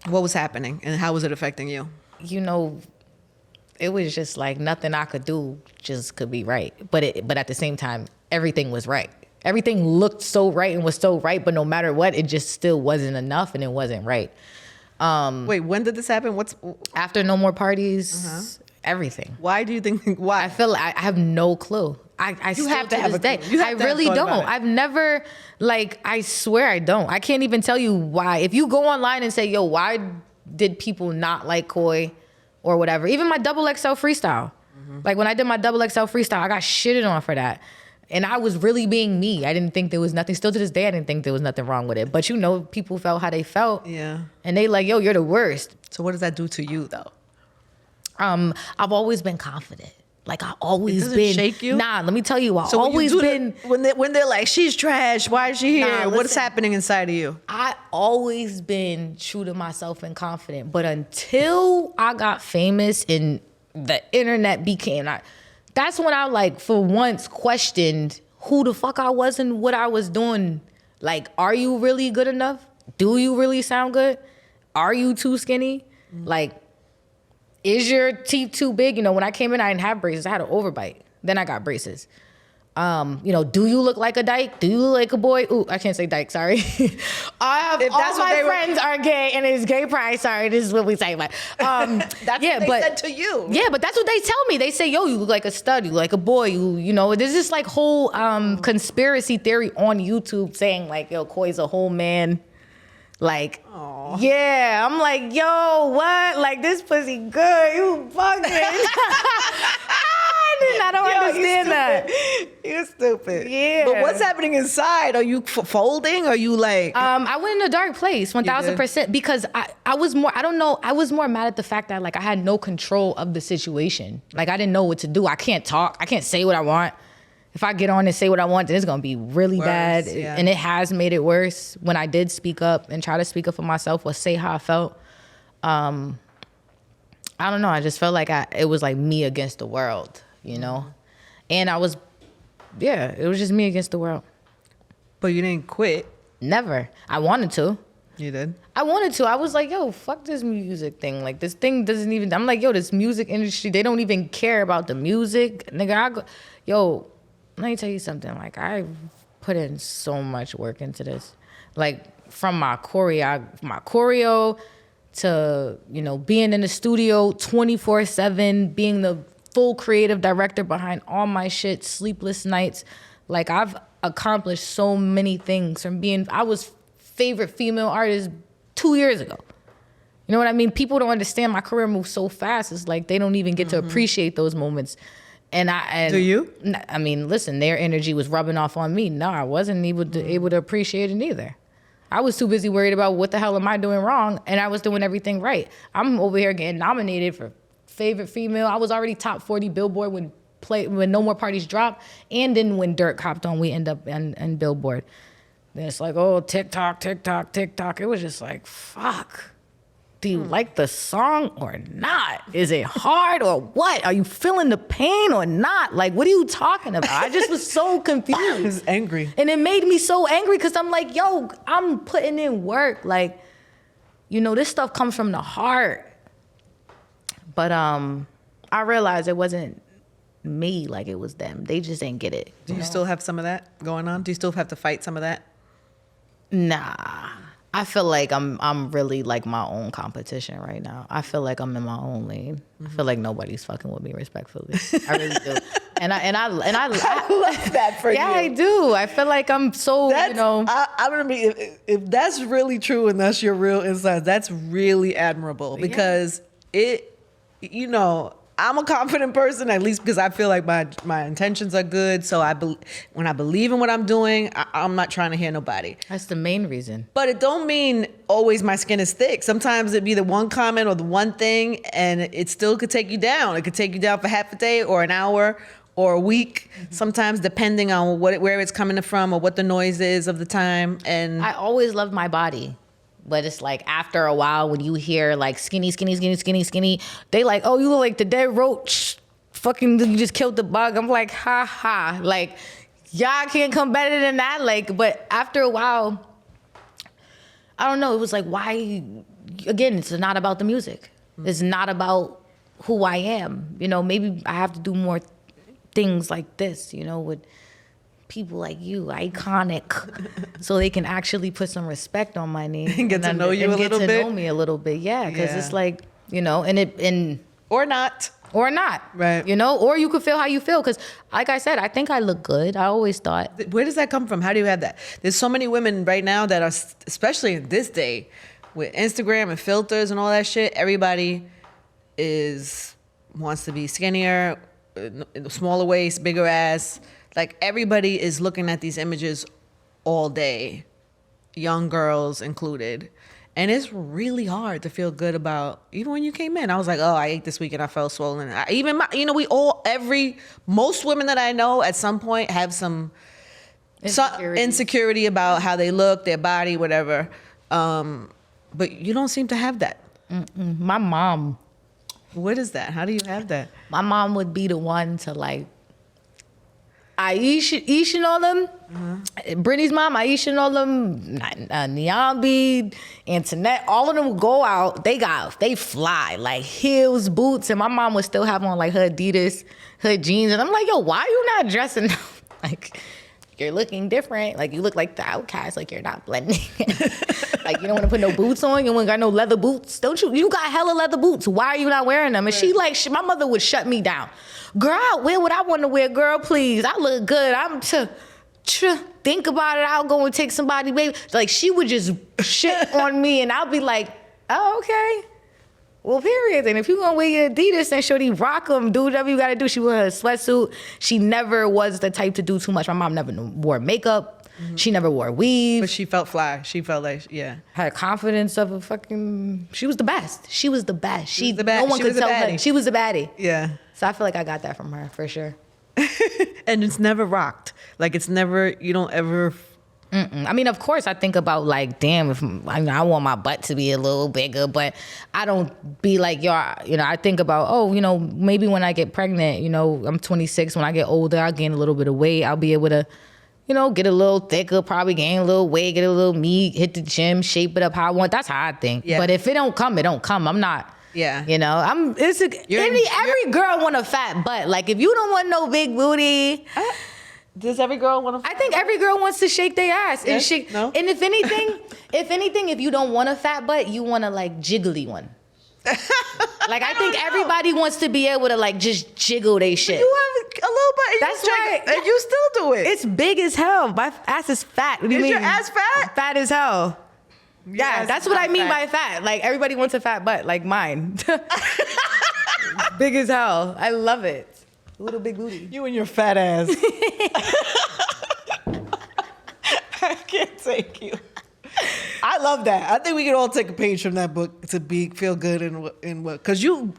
What was happening, and how was it affecting you? You know, it was just like nothing I could do just could be right. But at the same time, everything was right. Everything looked so right and was so right, but no matter what, it just still wasn't enough, and it wasn't right. Wait, when did this happen? After No More Parties, everything. Why do you think, why? I feel like I have no clue. I still have to have a this day. clue. I really don't. I've never, I swear I don't. I can't even tell you why. If you go online and say, yo, why did people not like Coi or whatever? Even my XXL freestyle. Like, when I did my XXL freestyle, I got shitted on for that. And I was really being me. I didn't think there was nothing. Still to this day, I didn't think there was nothing wrong with it. But, you know, people felt how they felt. Yeah. And they like, yo, you're the worst. So what does that do to you, though? I've always been confident. Like, I always doesn't been. shake you? Nah, let me tell you, So always been. When they're like, she's trash, why is she here? What's listen, happening inside of you? I always been true to myself and confident. But until I got famous and the internet became, that's when I, like, for once questioned who the fuck I was and what I was doing. Like, are you really good enough? Do you really sound good? Are you too skinny? Like, is your teeth too big? You know, when I came in, I didn't have braces. I had an overbite. Then I got braces. You know, do you look like a dyke? Do you look like a boy? Ooh, I can't say dyke, sorry. I have all my friends are gay, and it's gay pride. Sorry, this is what we say. But that's what they said to you. Yeah, but that's what they tell me. They say, yo, you look like a stud. You look like a boy. You know, there's this like whole conspiracy theory on YouTube saying like, yo, Coi's a whole man. Like, aww. Yeah, I'm like, yo, what? Like, this pussy good. You fucking. I don't understand that. You're stupid. Yeah. But what's happening inside? Are you folding? Are you like? I went in a dark place, 1000%, because I was more. I don't know. I was more mad at the fact that like I had no control of the situation. Like, I didn't know what to do. I can't talk. I can't say what I want. If I get on and say what I want, then it's gonna be really bad. Yeah. And it has made it worse when I did speak up and try to speak up for myself or say how I felt. I don't know. I just felt like it was like me against the world, you know? And it was just me against the world. But you didn't quit. Never. I wanted to. You did? I wanted to. I was like, yo, fuck this music thing. Like, this thing doesn't even, I'm like, yo, this music industry, they don't even care about the music. Nigga, let me tell you something. Like, I put in so much work into this. Like, from my choreo to, you know, being in the studio 24/7, being the full creative director behind all my shit, sleepless nights. Like, I've accomplished so many things from I was favorite female artist 2 years ago. You know what I mean? People don't understand my career moves so fast. It's like they don't even get to appreciate those moments. And do you? I mean, listen, their energy was rubbing off on me. No, I wasn't able to appreciate it either. I was too busy worried about what the hell am I doing wrong, and I was doing everything right. I'm over here getting nominated for favorite female. I was already top 40 Billboard when No More Parties dropped, and then when Dirk hopped on, we end up in Billboard. Then it's like, oh, TikTok. It was just like, fuck. do you like the song or not? Is it hard or what? Are you feeling the pain or not? Like, what are you talking about? I just was so confused. He was angry. And it made me so angry because I'm like, yo, I'm putting in work. Like, this stuff comes from the heart. But I realized it wasn't me, like it was them. They just didn't get it. Do you still have some of that going on? Do you still have to fight some of that? Nah. I feel like I'm really like my own competition right now. I feel like I'm in my own lane. I feel like nobody's fucking with me respectfully. I really do. And I love that for you. Yeah, I do. I feel like I'm so, I'm gonna be if that's really true and that's your real insight, that's really admirable because I'm a confident person, at least because I feel like my intentions are good. So when I believe in what I'm doing, I'm not trying to hear nobody. That's the main reason. But it don't mean always my skin is thick. Sometimes it'd be the one comment or the one thing, and it still could take you down. It could take you down for half a day or an hour or a week. Sometimes depending on where it's coming from or what the noise is of the time. And I always loved my body. But it's like after a while when you hear like skinny, they like, oh, you look like the dead roach. Fucking, you just killed the bug. I'm like, ha ha. Like, y'all can't come better than that. Like, but after a while, I don't know. It was like, why? Again, it's not about the music. It's not about who I am. Maybe I have to do more things like this, with people like you, iconic, so they can actually put some respect on my name and get to know you a little bit. Get to know me a little bit, yeah, because it's like or not, right? Or you could feel how you feel, because like I said, I think I look good. I always thought. Where does that come from? How do you have that? There's so many women right now that are, especially in this day, with Instagram and filters and all that shit. Everybody wants to be skinnier, smaller waist, bigger ass. Like, everybody is looking at these images all day, young girls included. And it's really hard to feel good about, even when you came in, I was like, oh, I ate this week and I felt swollen. Most women that I know at some point have some insecurity about how they look, their body, whatever. But you don't seem to have that. My mom. What is that? How do you have that? My mom would be the one to like, Aisha and all them, Brittany's mom, Aisha and all them, Niambi, Antoinette, all of them would go out. They fly, like heels, boots, and my mom would still have on like her Adidas, her jeans. And I'm like, yo, why are you not dressing like you're looking different? Like, you look like the outcast, like you're not blending. Like, you don't want to put no boots on. You don't got no leather boots. Don't you? You got hella leather boots. Why are you not wearing them? And she my mother would shut me down. Girl, wear what I want to wear. Girl, please. I look good. I'm think about it. I'll go and take somebody, baby. Like, she would just shit on me, and I'll be like, oh, okay. Well, period. And if you gonna wear your Adidas, then shorty, rock them. Do whatever you gotta do. She wore her sweatsuit. She never was the type to do too much. My mom never wore makeup. Mm-hmm. She never wore weave. But she felt fly. She felt like, yeah. Had confidence of a fucking... She was the best. She was the best. She was the best. No one could tell her. She was the baddie. Yeah. So I feel like I got that from her, for sure. And it's never rocked. Like, it's never... You don't ever... I mean, of course, I think about like, damn, if I want my butt to be a little bigger, but I don't be like, I think about, maybe when I get pregnant, I'm 26. When I get older, I'll gain a little bit of weight. I'll be able to, get a little thicker, probably gain a little weight, get a little meat, hit the gym, shape it up how I want. That's how I think. Yeah. But if it don't come, it don't come. I'm not. Yeah. Every girl want a fat butt. Like, if you don't want no big booty. Does every girl want to? I think every girl wants to shake their ass and shake. No? And if anything, if you don't want a fat butt, you want a like jiggly one. Like, I think everybody wants to be able to like just jiggle their shit. You have a little butt. That's right. And you still do it. It's big as hell. My ass is fat. What do you mean? Is your ass fat? Fat as hell. Yeah, that's what I mean by fat. Like, everybody wants a fat butt, like mine. Big as hell. I love it. Little big booty. You and your fat ass. I can't take you. I love that. I think we could all take a page from that book to feel good in what, because you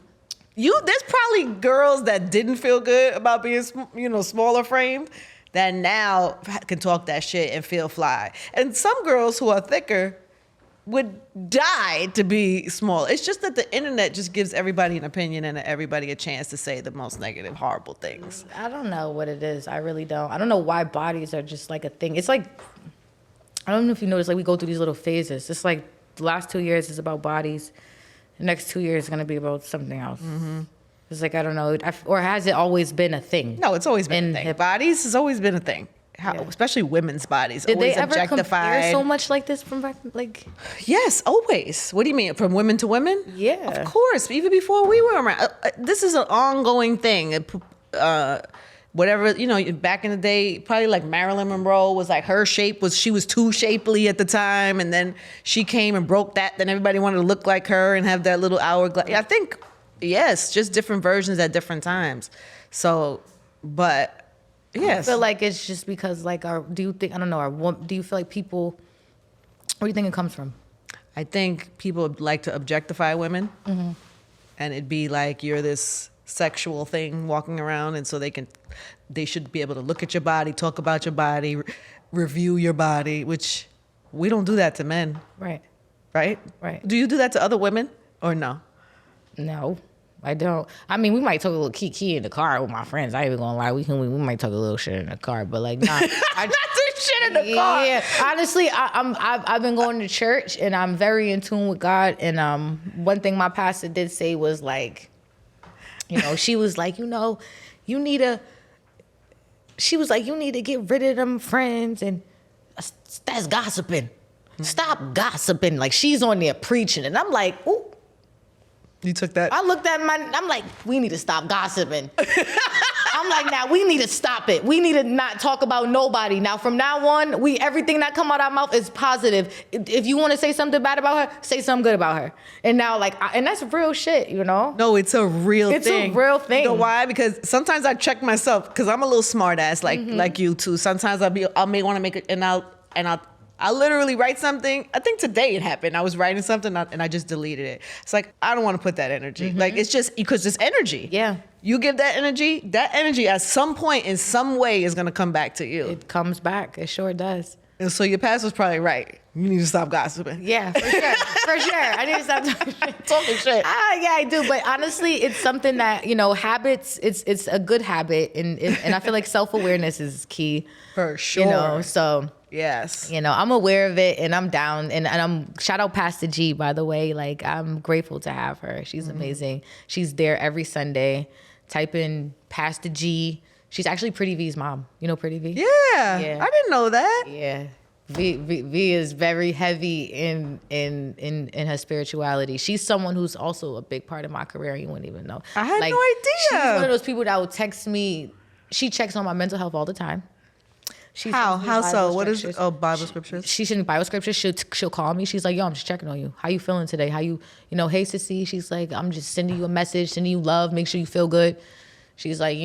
there's probably girls that didn't feel good about being smaller framed that now can talk that shit and feel fly, and some girls who are thicker would die to be small. It's just that the internet just gives everybody an opinion and everybody a chance to say the most negative, horrible things. I don't know what it is. I really don't. I don't know why bodies are just like a thing. It's like, I don't know if you notice, like we go through these little phases. It's like the last 2 years is about bodies. The next 2 years is going to be about something else. Mm-hmm. It's like, I don't know. Or has it always been a thing? No, it's always been a thing. Bodies has always been a thing. Especially women's bodies. Did always they ever objectified. compare so much like this from back, like? Yes, always. What do you mean, from women to women? Yeah. Of course, even before we were around. This is an ongoing thing. Whatever, back in the day, probably like Marilyn Monroe was like, her shape she was too shapely at the time. And then she came and broke that. Then everybody wanted to look like her and have that little hourglass. I think, yes, just different versions at different times. So, but... Yes. I feel like it's just because, like, do you feel like people, where do you think it comes from? I think people like to objectify women, mm-hmm. and it'd be like you're this sexual thing walking around, and so they should be able to look at your body, talk about your body, review your body, which we don't do that to men. Right. Right? Right. Do you do that to other women or no? No. I don't. I mean, we might talk a little kiki in the car with my friends. I ain't even gonna lie. We might talk a little shit in the car, but like, nah. Not do shit in the car. Yeah. Honestly, I've been going to church and I'm very in tune with God. And one thing my pastor did say was like, she was like, you need to get rid of them friends and that's gossiping. Stop gossiping. Like she's on there preaching, and I'm like, ooh. You took that? I looked at I'm like, we need to stop gossiping. I'm like, now we need to stop it. We need to not talk about nobody. Now from now on, everything that come out our mouth is positive. If you want to say something bad about her, say something good about her. And now and that's real shit, No, it's a real thing. It's a real thing. You know why? Because sometimes I check myself because I'm a little smart ass like you too. Sometimes I may want to make it and I'll literally write something. I think today it happened. I was writing something and I just deleted it. It's like, I don't want to put that energy. Mm-hmm. Like, it's just because it's energy. Yeah. You give that energy at some point in some way is going to come back to you. It comes back. It sure does. And so your pastor's probably right. You need to stop gossiping. Yeah, for sure. For sure. I need to stop talking shit. Yeah, I do. But honestly, it's something that, habits, it's a good habit. And I feel like self-awareness is key. For sure. So... Yes. I'm aware of it and I'm down and I'm shout out Pastor G, by the way. Like I'm grateful to have her. She's amazing. She's there every Sunday. Type in Pastor G. She's actually Pretty V's mom. You know Pretty V? Yeah. I didn't know that. Yeah. V is very heavy in her spirituality. She's someone who's also a big part of my career. You wouldn't even know. I had no idea. She's one of those people that will text me. She checks on my mental health all the time. How so? What is Bible scriptures? She sends Bible scriptures. She'll call me. She's like, yo, I'm just checking on you. How you feeling today? How you, hey, sissy. She's like, I'm just sending you a message, sending you love. Make sure you feel good. She's like,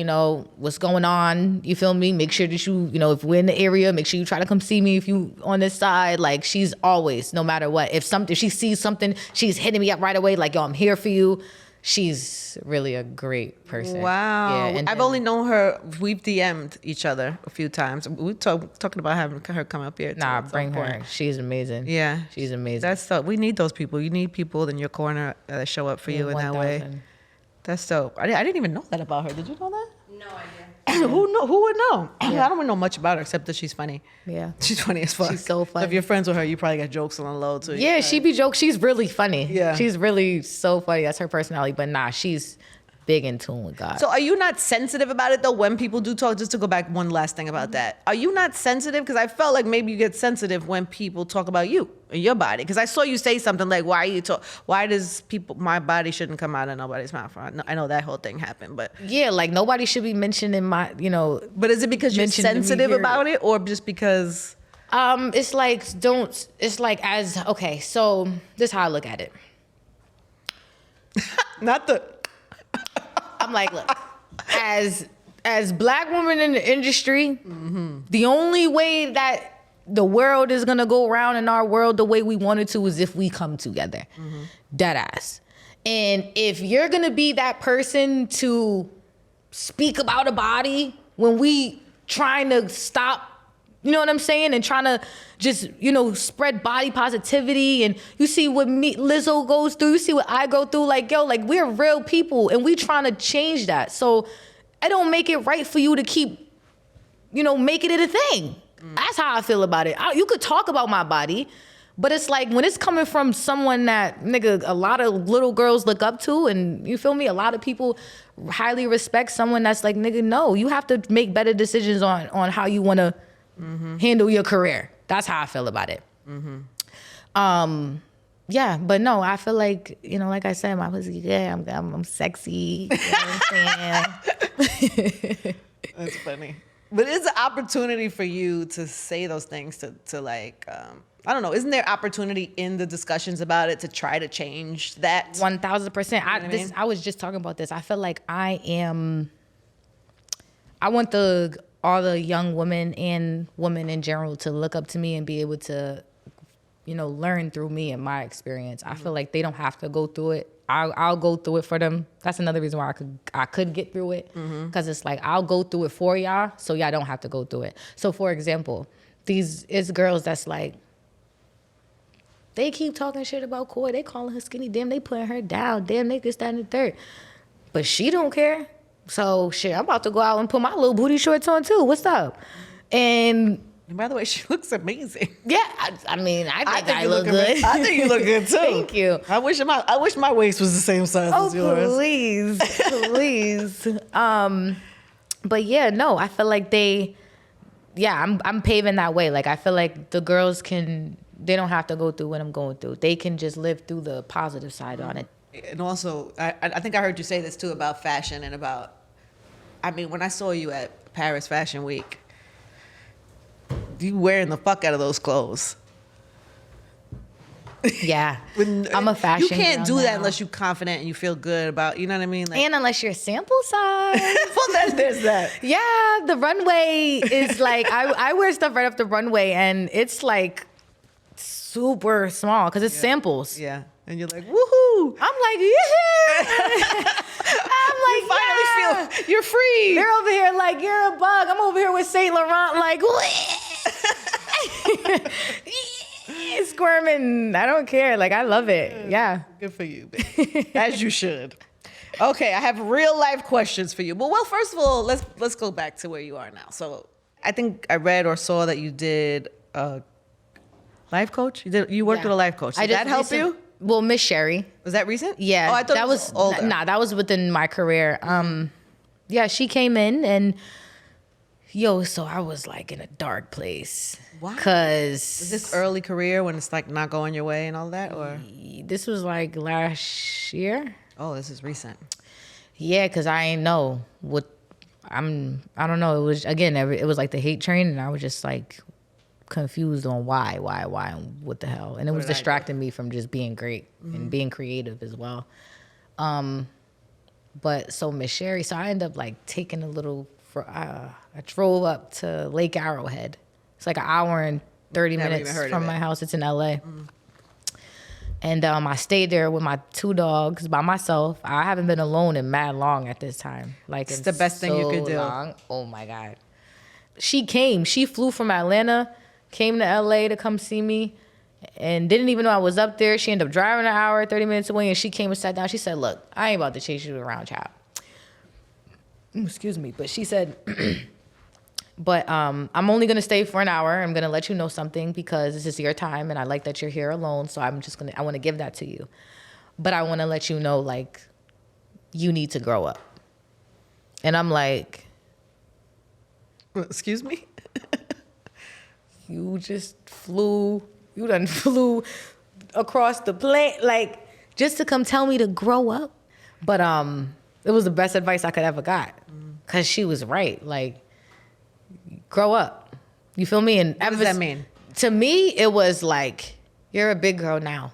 what's going on? You feel me? Make sure that you, if we're in the area, make sure you try to come see me if you on this side. Like she's always, no matter what. If she sees something, she's hitting me up right away. Like, yo, I'm here for you. She's really a great person. Wow. Yeah, I've only known her. We've DM'd each other a few times. We're talking about having her come up here. Nah, bring her. She's amazing. Yeah. She's amazing. That's dope. We need those people. You need people in your corner that show up for you in 1,000. That way. That's dope. I didn't even know that about her. Did you know that? No idea. Who would know? Yeah. I don't know much about her except that she's funny. Yeah. She's funny as fuck. She's so funny. So if you're friends with her, you probably got jokes on the low too. Yeah, she be joke. She's really funny. Yeah. She's really so funny. That's her personality. But nah, she's big in tune with God. So are you not sensitive about it though when people do talk? Just to go back one last thing about that. Are you not sensitive? Because I felt like maybe you get sensitive when people talk about you and your body. Because I saw you say something like, why does my body shouldn't come out of nobody's mouth? I know that whole thing happened, but. Yeah, like nobody should be mentioning my, But is it because you're sensitive about it or just because? It's like, okay, so this is how I look at it. Not the. I'm like, look, as black women in the industry, the only way that the world is gonna go around in our world the way we want it to is if we come together. Dead ass. And if you're gonna be that person to speak about a body when we trying to stop you know what I'm saying? And trying to just, spread body positivity. And you see what Lizzo goes through. You see what I go through. Like, yo, like we're real people and we trying to change that. So I don't make it right for you to keep, making it a thing. That's how I feel about it. You could talk about my body, but it's like when it's coming from someone that, nigga, a lot of little girls look up to, and you feel me? A lot of people highly respect someone that's like, nigga, no, you have to make better decisions on how you want to handle your career. That's how I feel about it. Yeah, but no, I feel like, like I said, my pussy, yeah, I'm sexy. You know what I'm saying? That's funny. But it's an opportunity for you to say those things to like, I don't know. Isn't there opportunity in the discussions about it to try to change that? 1,000%. I was just talking about this. I feel like I want all the young women and women in general to look up to me and be able to, learn through me and my experience. I feel like they don't have to go through it. I'll go through it for them. That's another reason why I could get through it. Because it's like, I'll go through it for y'all, so y'all don't have to go through it. So for example, it's girls that's like, they keep talking shit about Coi. They calling her skinny. Damn, they putting her down. Damn, they this, that, and the third. But she don't care. So shit, I'm about to go out and put my little booty shorts on too. What's up? And by the way, she looks amazing. Yeah, I think I look good. I think you look good too. Thank you. I wish my waist was the same size as yours. Oh, please. But yeah, no, I feel like I'm paving that way. Like I feel like the girls they don't have to go through what I'm going through. They can just live through the positive side on it. And also, I think I heard you say this too about fashion and about, when I saw you at Paris Fashion Week, you wearing the fuck out of those clothes. Yeah, I'm a fashion You can't do girl that now. unless you're confident and you feel good about, you know what I mean? Like, and unless you're sample size. Well, there's that. Yeah, the runway is like, I wear stuff right up the runway and it's like super small because it's samples. Yeah. And you're like, woohoo! I'm like, yeah. I'm like, you finally feel you're free. They're over here like, you're a bug. I'm over here with Saint Laurent like, squirming. I don't care. Like, I love it. Yeah. Good for you, babe. As you should. Okay, I have real life questions for you. But well, first of all, let's go back to where you are now. So I think I read or saw that you did a life coach. You worked with a life coach. Did that help you? Well, Miss Sherry. Was that recent? Yeah. Oh, I thought that was older. Nah, that was within my career. Yeah, she came in and so I was like in a dark place. Why? Cause Was this early career when it's like not going your way and all that, or? This was like last year. Oh, this is recent. Yeah, because I ain't know what I don't know. It was, again, it was like the hate train, and I was just like confused on why, and what the hell. And it was distracting me from just being great and being creative as well. But so Miss Sherry, so I ended up like taking I drove up to Lake Arrowhead. It's like an hour and 30 minutes from my house. It's in LA. And I stayed there with my 2 dogs by myself. I haven't been alone in mad long at this time. Like, it's the best thing you could do. Long. Oh my God. She flew from Atlanta, came to LA to come see me, and didn't even know I was up there. She ended up driving an hour, 30 minutes away, and she came and sat down. She said, look, I ain't about to chase you around, child. Excuse me. But she said, but I'm only going to stay for an hour. I'm going to let you know something because this is your time, and I like that you're here alone, so I want to give that to you. But I want to let you know, like, you need to grow up. And I'm like, excuse me? You done flew across the plane, like, just to come tell me to grow up. But it was the best advice I could ever got, because she was right. Like, grow up. You feel me? And what does that mean? To me, it was like, you're a big girl now.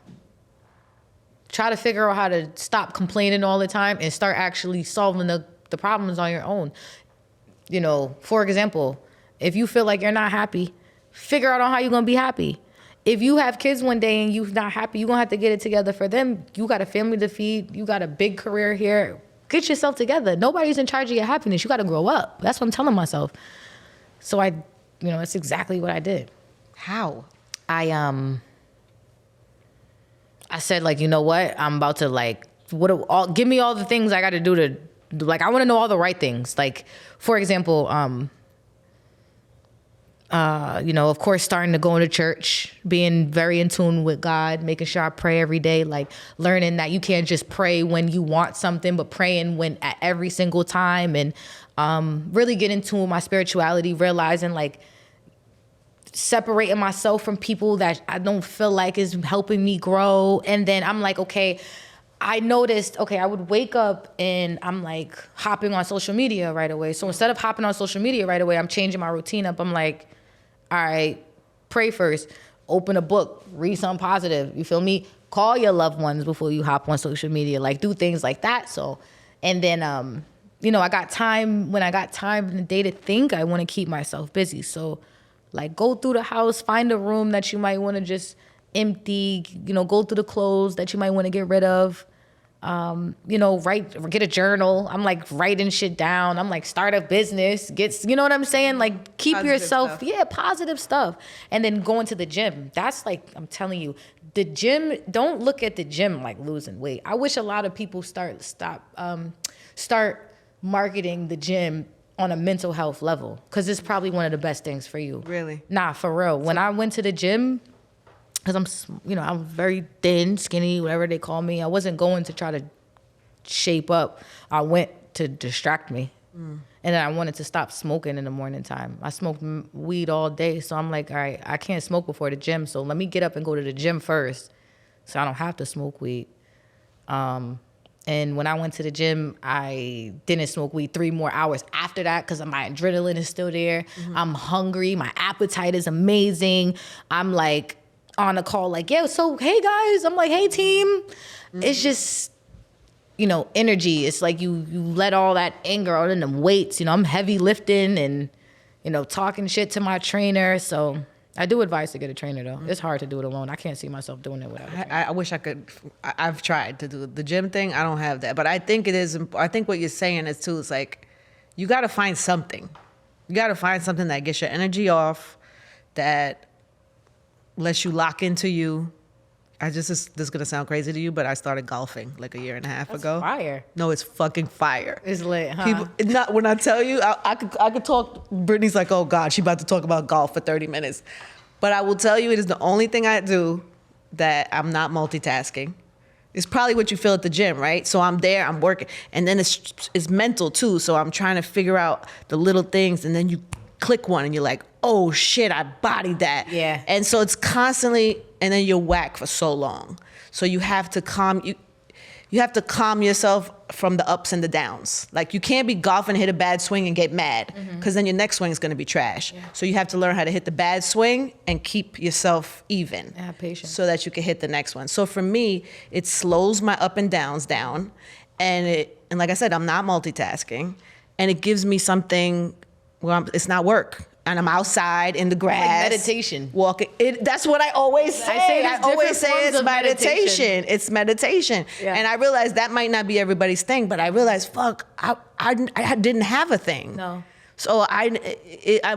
Try to figure out how to stop complaining all the time and start actually solving the problems on your own. You know, for example, if you feel like you're not happy, figure out on how you're going to be happy. If you have kids one day and you're not happy, you're going to have to get it together for them. You got a family to feed. You got a big career here. Get yourself together. Nobody's in charge of your happiness. You got to grow up. That's what I'm telling myself. So I that's exactly what I did. How? I said, like, you know what? I'm about to, like, give me all the things I got to do to, like, I want to know all the right things. Like, for example, of course, starting to go into church, being very in tune with God, making sure I pray every day, like learning that you can't just pray when you want something, but praying at every single time, and really getting in tune with my spirituality, realizing, like, separating myself from people that I don't feel like is helping me grow. And then I'm like, okay, I noticed, I would wake up and I'm like hopping on social media right away. So instead of hopping on social media right away, I'm changing my routine up. I'm like, all right, pray first, open a book, read something positive. You feel me? Call your loved ones before you hop on social media, like do things like that. So, and then, I got time, when I got time in the day to think, I want to keep myself busy. So, like, go through the house, find a room that you might want to just empty, go through the clothes that you might want to get rid of. Get a journal. I'm like writing shit down. I'm like, start a business, you know what I'm saying? Like, keep Positive yourself, stuff. Positive stuff. And then going to the gym. That's like, I'm telling you, the gym, don't look at the gym like losing weight. I wish a lot of people start marketing the gym on a mental health level, because it's probably one of the best things for you. Really? Nah, for real. When I went to the gym, because I'm very thin, skinny, whatever they call me. I wasn't going to try to shape up. I went to distract me. And then I wanted to stop smoking in the morning time. I smoked weed all day. So I'm like, all right, I can't smoke before the gym. So let me get up and go to the gym first so I don't have to smoke weed. And when I went to the gym, I didn't smoke weed 3 more hours after that because my adrenaline is still there. Mm-hmm. I'm hungry. My appetite is amazing. I'm like on a call like, yeah, so hey guys. I'm like, hey team. Mm-hmm. It's just, energy. It's like you let all that anger out in them weights. I'm heavy lifting and, talking shit to my trainer. So I do advise to get a trainer, though. It's hard to do it alone. I can't see myself doing it without a trainer. I wish I could. I've tried to do the gym thing. I don't have that. But I think it is. I think what you're saying is, too, it's like you got to find something. You got to find something that gets your energy off, that lets you lock into you. This is going to sound crazy to you, but I started golfing like a year and a half ago. Fire. No, it's fucking fire. It's lit, huh? When I tell you, I could talk. Brittany's like, oh God, she about to talk about golf for 30 minutes. But I will tell you, it is the only thing I do that I'm not multitasking. It's probably what you feel at the gym, right? So I'm there, I'm working. And then it's mental too. So I'm trying to figure out the little things, and then you click one and you're like, oh shit, I bodied that. Yeah. And so it's constantly, and then you're whack for so long. So you have to calm yourself from the ups and the downs. Like, you can't be golfing, hit a bad swing and get mad, because then your next swing is going to be trash. Yeah. So you have to learn how to hit the bad swing and keep yourself even. Yeah, patience. So that you can hit the next one. So for me, it slows my up and downs down, and like I said, I'm not multitasking, and it gives me something where it's not work. And I'm outside in the grass. Like meditation. Walking. That's what I always say. I always say it's meditation. It's meditation. Yeah. And I realized that might not be everybody's thing, but I realized, fuck, I didn't have a thing. No. So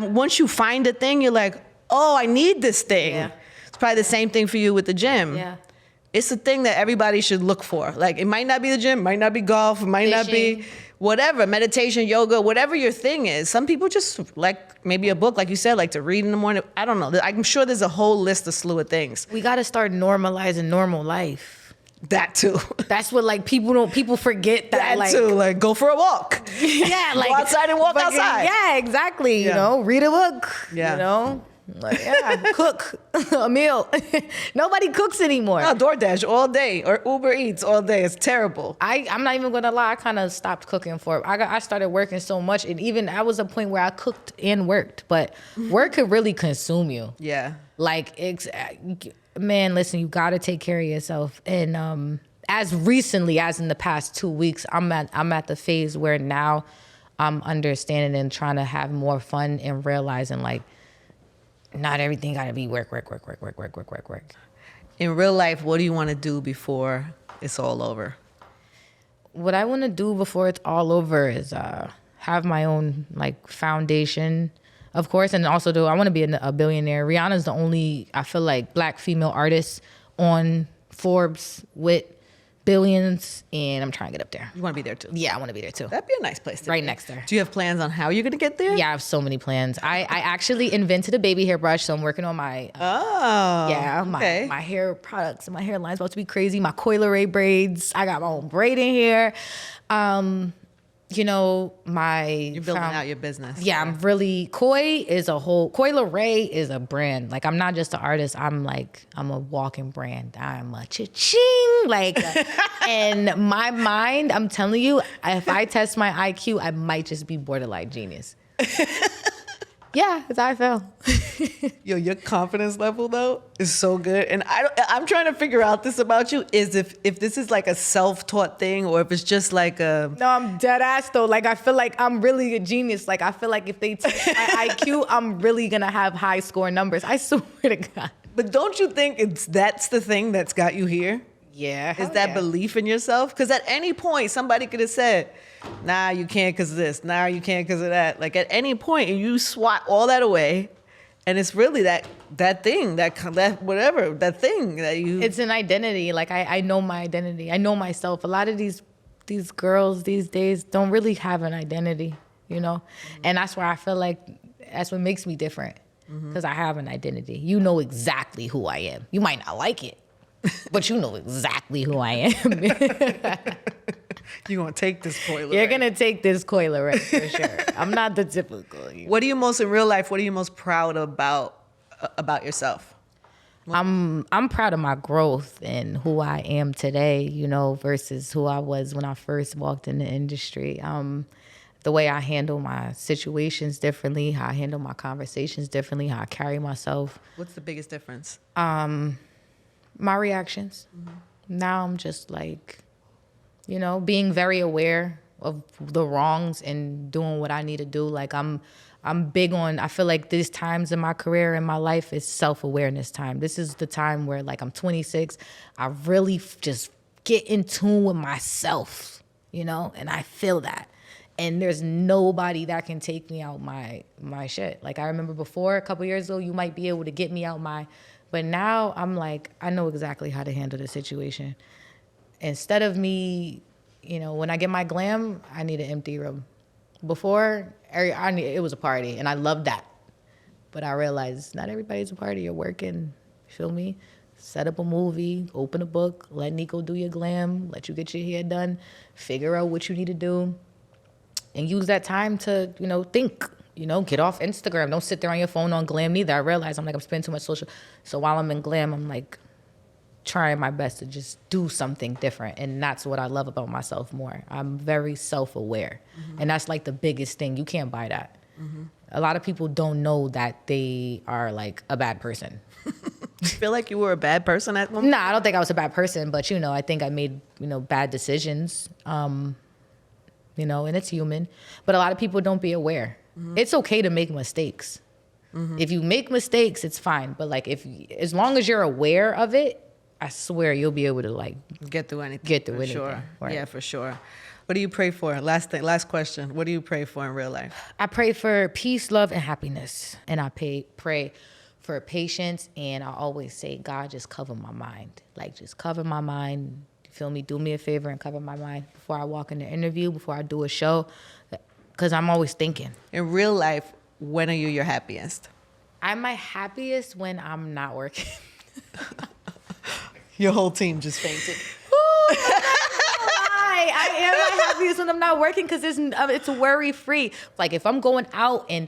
once you find a thing, you're like, oh, I need this thing. Yeah. It's probably the same thing for you with the gym. Yeah. It's a thing that everybody should look for. Like, it might not be the gym, might not be golf, it might not be whatever, meditation, yoga, whatever your thing is. Some people just like maybe a book, like you said, like to read in the morning. I don't know. I'm sure there's a whole list, a slew of things. We got to start normalizing normal life. That too. That's what, like, people forget that. That too, like go for a walk. Yeah, like go outside and walk outside. Yeah, exactly. Yeah. Read a book. Yeah. Like, yeah, cook a meal. Nobody cooks anymore. No, DoorDash all day or Uber Eats all day. It's terrible. I'm not even gonna lie. I kind of stopped cooking I started working so much, and even I was a point where I cooked and worked, but work could really consume you. Yeah. Like, man, listen, you gotta take care of yourself. And as recently as in the past 2 weeks, I'm at the phase where now I'm understanding and trying to have more fun and realizing, like, not everything got to be work. In real life, what do you want to do before it's all over? What I want to do before it's all over is have my own, like, foundation. Of course, and also I want to be a billionaire. Rihanna's the only, I feel like, black female artist on Forbes with billions, and I'm trying to get up there. You want to be there too? Yeah, I want to be there too. That'd be a nice place to Right be. next there. Do you have plans on how you're going to get there? Yeah, I have so many plans. I actually invented a baby hairbrush, so I'm working on my my hair products, and my hairline's about to be crazy. My Coi Leray braids. I got my own braiding hair. You're building out your business. Yeah, I'm really, Coi Leray is a brand. Like, I'm not just an artist. I'm a walking brand. I'm a cha-ching. Like, and my mind, I'm telling you, if I test my IQ, I might just be borderline genius. Yeah, that's how I feel. Yo, your confidence level though is so good, and I'm trying to figure out this about you is if this is like a self-taught thing or if it's just like a. No, I'm dead ass though. Like, I feel like I'm really a genius. Like, I feel like if they take my IQ, I'm really gonna have high score numbers. I swear to God. But don't you think that's the thing that's got you here? Yeah. Is that belief in yourself? Because at any point somebody could have said, nah, you can't because of this. Nah, you can't because of that. Like, at any point, and you swat all that away, and it's really that thing, that whatever, that thing that you. It's an identity. Like, I know my identity. I know myself. A lot of these girls these days don't really have an identity, And that's where I feel like that's what makes me different. Because I have an identity. You know exactly who I am. You might not like it, but you know exactly who I am. You're going to take this Coi Leray. You're going to take this Coi Leray for sure. I'm not the typical. What are you most, in real life, what are you most proud about yourself? I'm proud of my growth and who I am today, versus who I was when I first walked in the industry. The way I handle my situations differently, how I handle my conversations differently, how I carry myself. What's the biggest difference? My reactions. Now I'm just like, being very aware of the wrongs and doing what I need to do. Like, I'm big on, I feel like these times in my career and my life is self-awareness time. This is the time where, like, I'm 26. I really just get in tune with myself, and I feel that. And there's nobody that can take me out my shit. Like, I remember before, a couple years ago, you might be able to get me out but now I'm like, I know exactly how to handle the situation. Instead of me, when I get my glam, I need an empty room. Before, it was a party, and I loved that. But I realized not everybody's a party. You're working, feel me? Set up a movie, open a book, let Nico do your glam, let you get your hair done, figure out what you need to do, and use that time to, think. Get off Instagram. Don't sit there on your phone on glam neither. I realize I'm spending too much social. So while I'm in glam, I'm like trying my best to just do something different. And that's what I love about myself more. I'm very self-aware. And that's like the biggest thing. You can't buy that. A lot of people don't know that they are like a bad person. You feel like you were a bad person at one point? Nah, I don't think I was a bad person, but I think I made, bad decisions. And it's human. But a lot of people don't be aware. It's okay to make mistakes. If you make mistakes, it's fine. But like, as long as you're aware of it, I swear you'll be able to like get through anything. Sure. Right. Yeah, for sure. What do you pray for? Last question. What do you pray for in real life? I pray for peace, love, and happiness. And I pray for patience. And I always say, God, just cover my mind. Like, just cover my mind. You feel me? Do me a favor and cover my mind before I walk in the interview, before I do a show. Because I'm always thinking. In real life, when are you your happiest? I'm my happiest when I'm not working. Your whole team just fainted. Ooh, I am my happiest when I'm not working because it's worry free. Like, if I'm going out and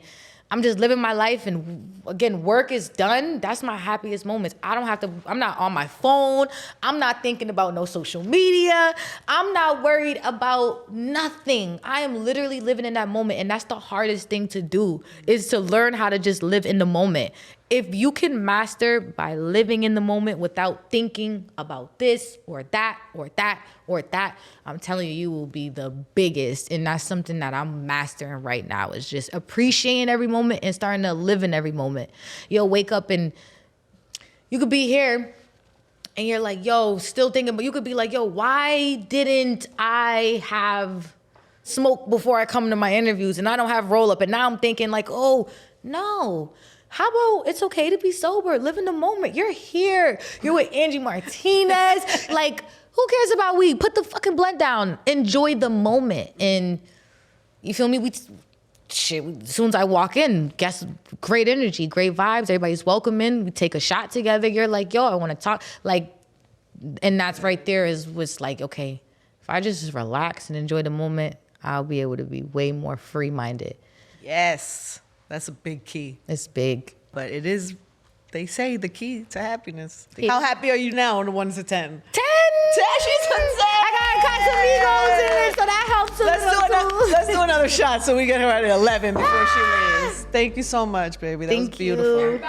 I'm just living my life and again, work is done, that's my happiest moments. I'm not on my phone. I'm not thinking about no social media. I'm not worried about nothing. I am literally living in that moment. And that's the hardest thing to do, is to learn how to just live in the moment. If you can master by living in the moment without thinking about this or that or that or that, I'm telling you, you will be the biggest. And that's something that I'm mastering right now, is just appreciating every moment and starting to live in every moment. You'll wake up and you could be here and you're like, yo, still thinking, but you could be like, yo, why didn't I have smoke before I come to my interviews and I don't have roll up? And now I'm thinking like, oh, No. How about it's okay to be sober? Live in the moment. You're here. You're with Angie Martinez. Like, who cares about weed? Put the fucking blunt down. Enjoy the moment. And you feel me? As soon as I walk in, guess great energy, great vibes. Everybody's welcoming. We take a shot together. You're like, yo, I want to talk. Like, and that's right there is what's like, okay, if I just relax and enjoy the moment, I'll be able to be way more free-minded. Yes. That's a big key. It's big. But it is, they say, the key to happiness. How happy are you now on the 1 to 10? 10! 10! She's a 10! I got Casamigos in there, so that helps. Let's do another shot so we get her at 11 before she leaves. Thank you so much, baby. That was beautiful. You.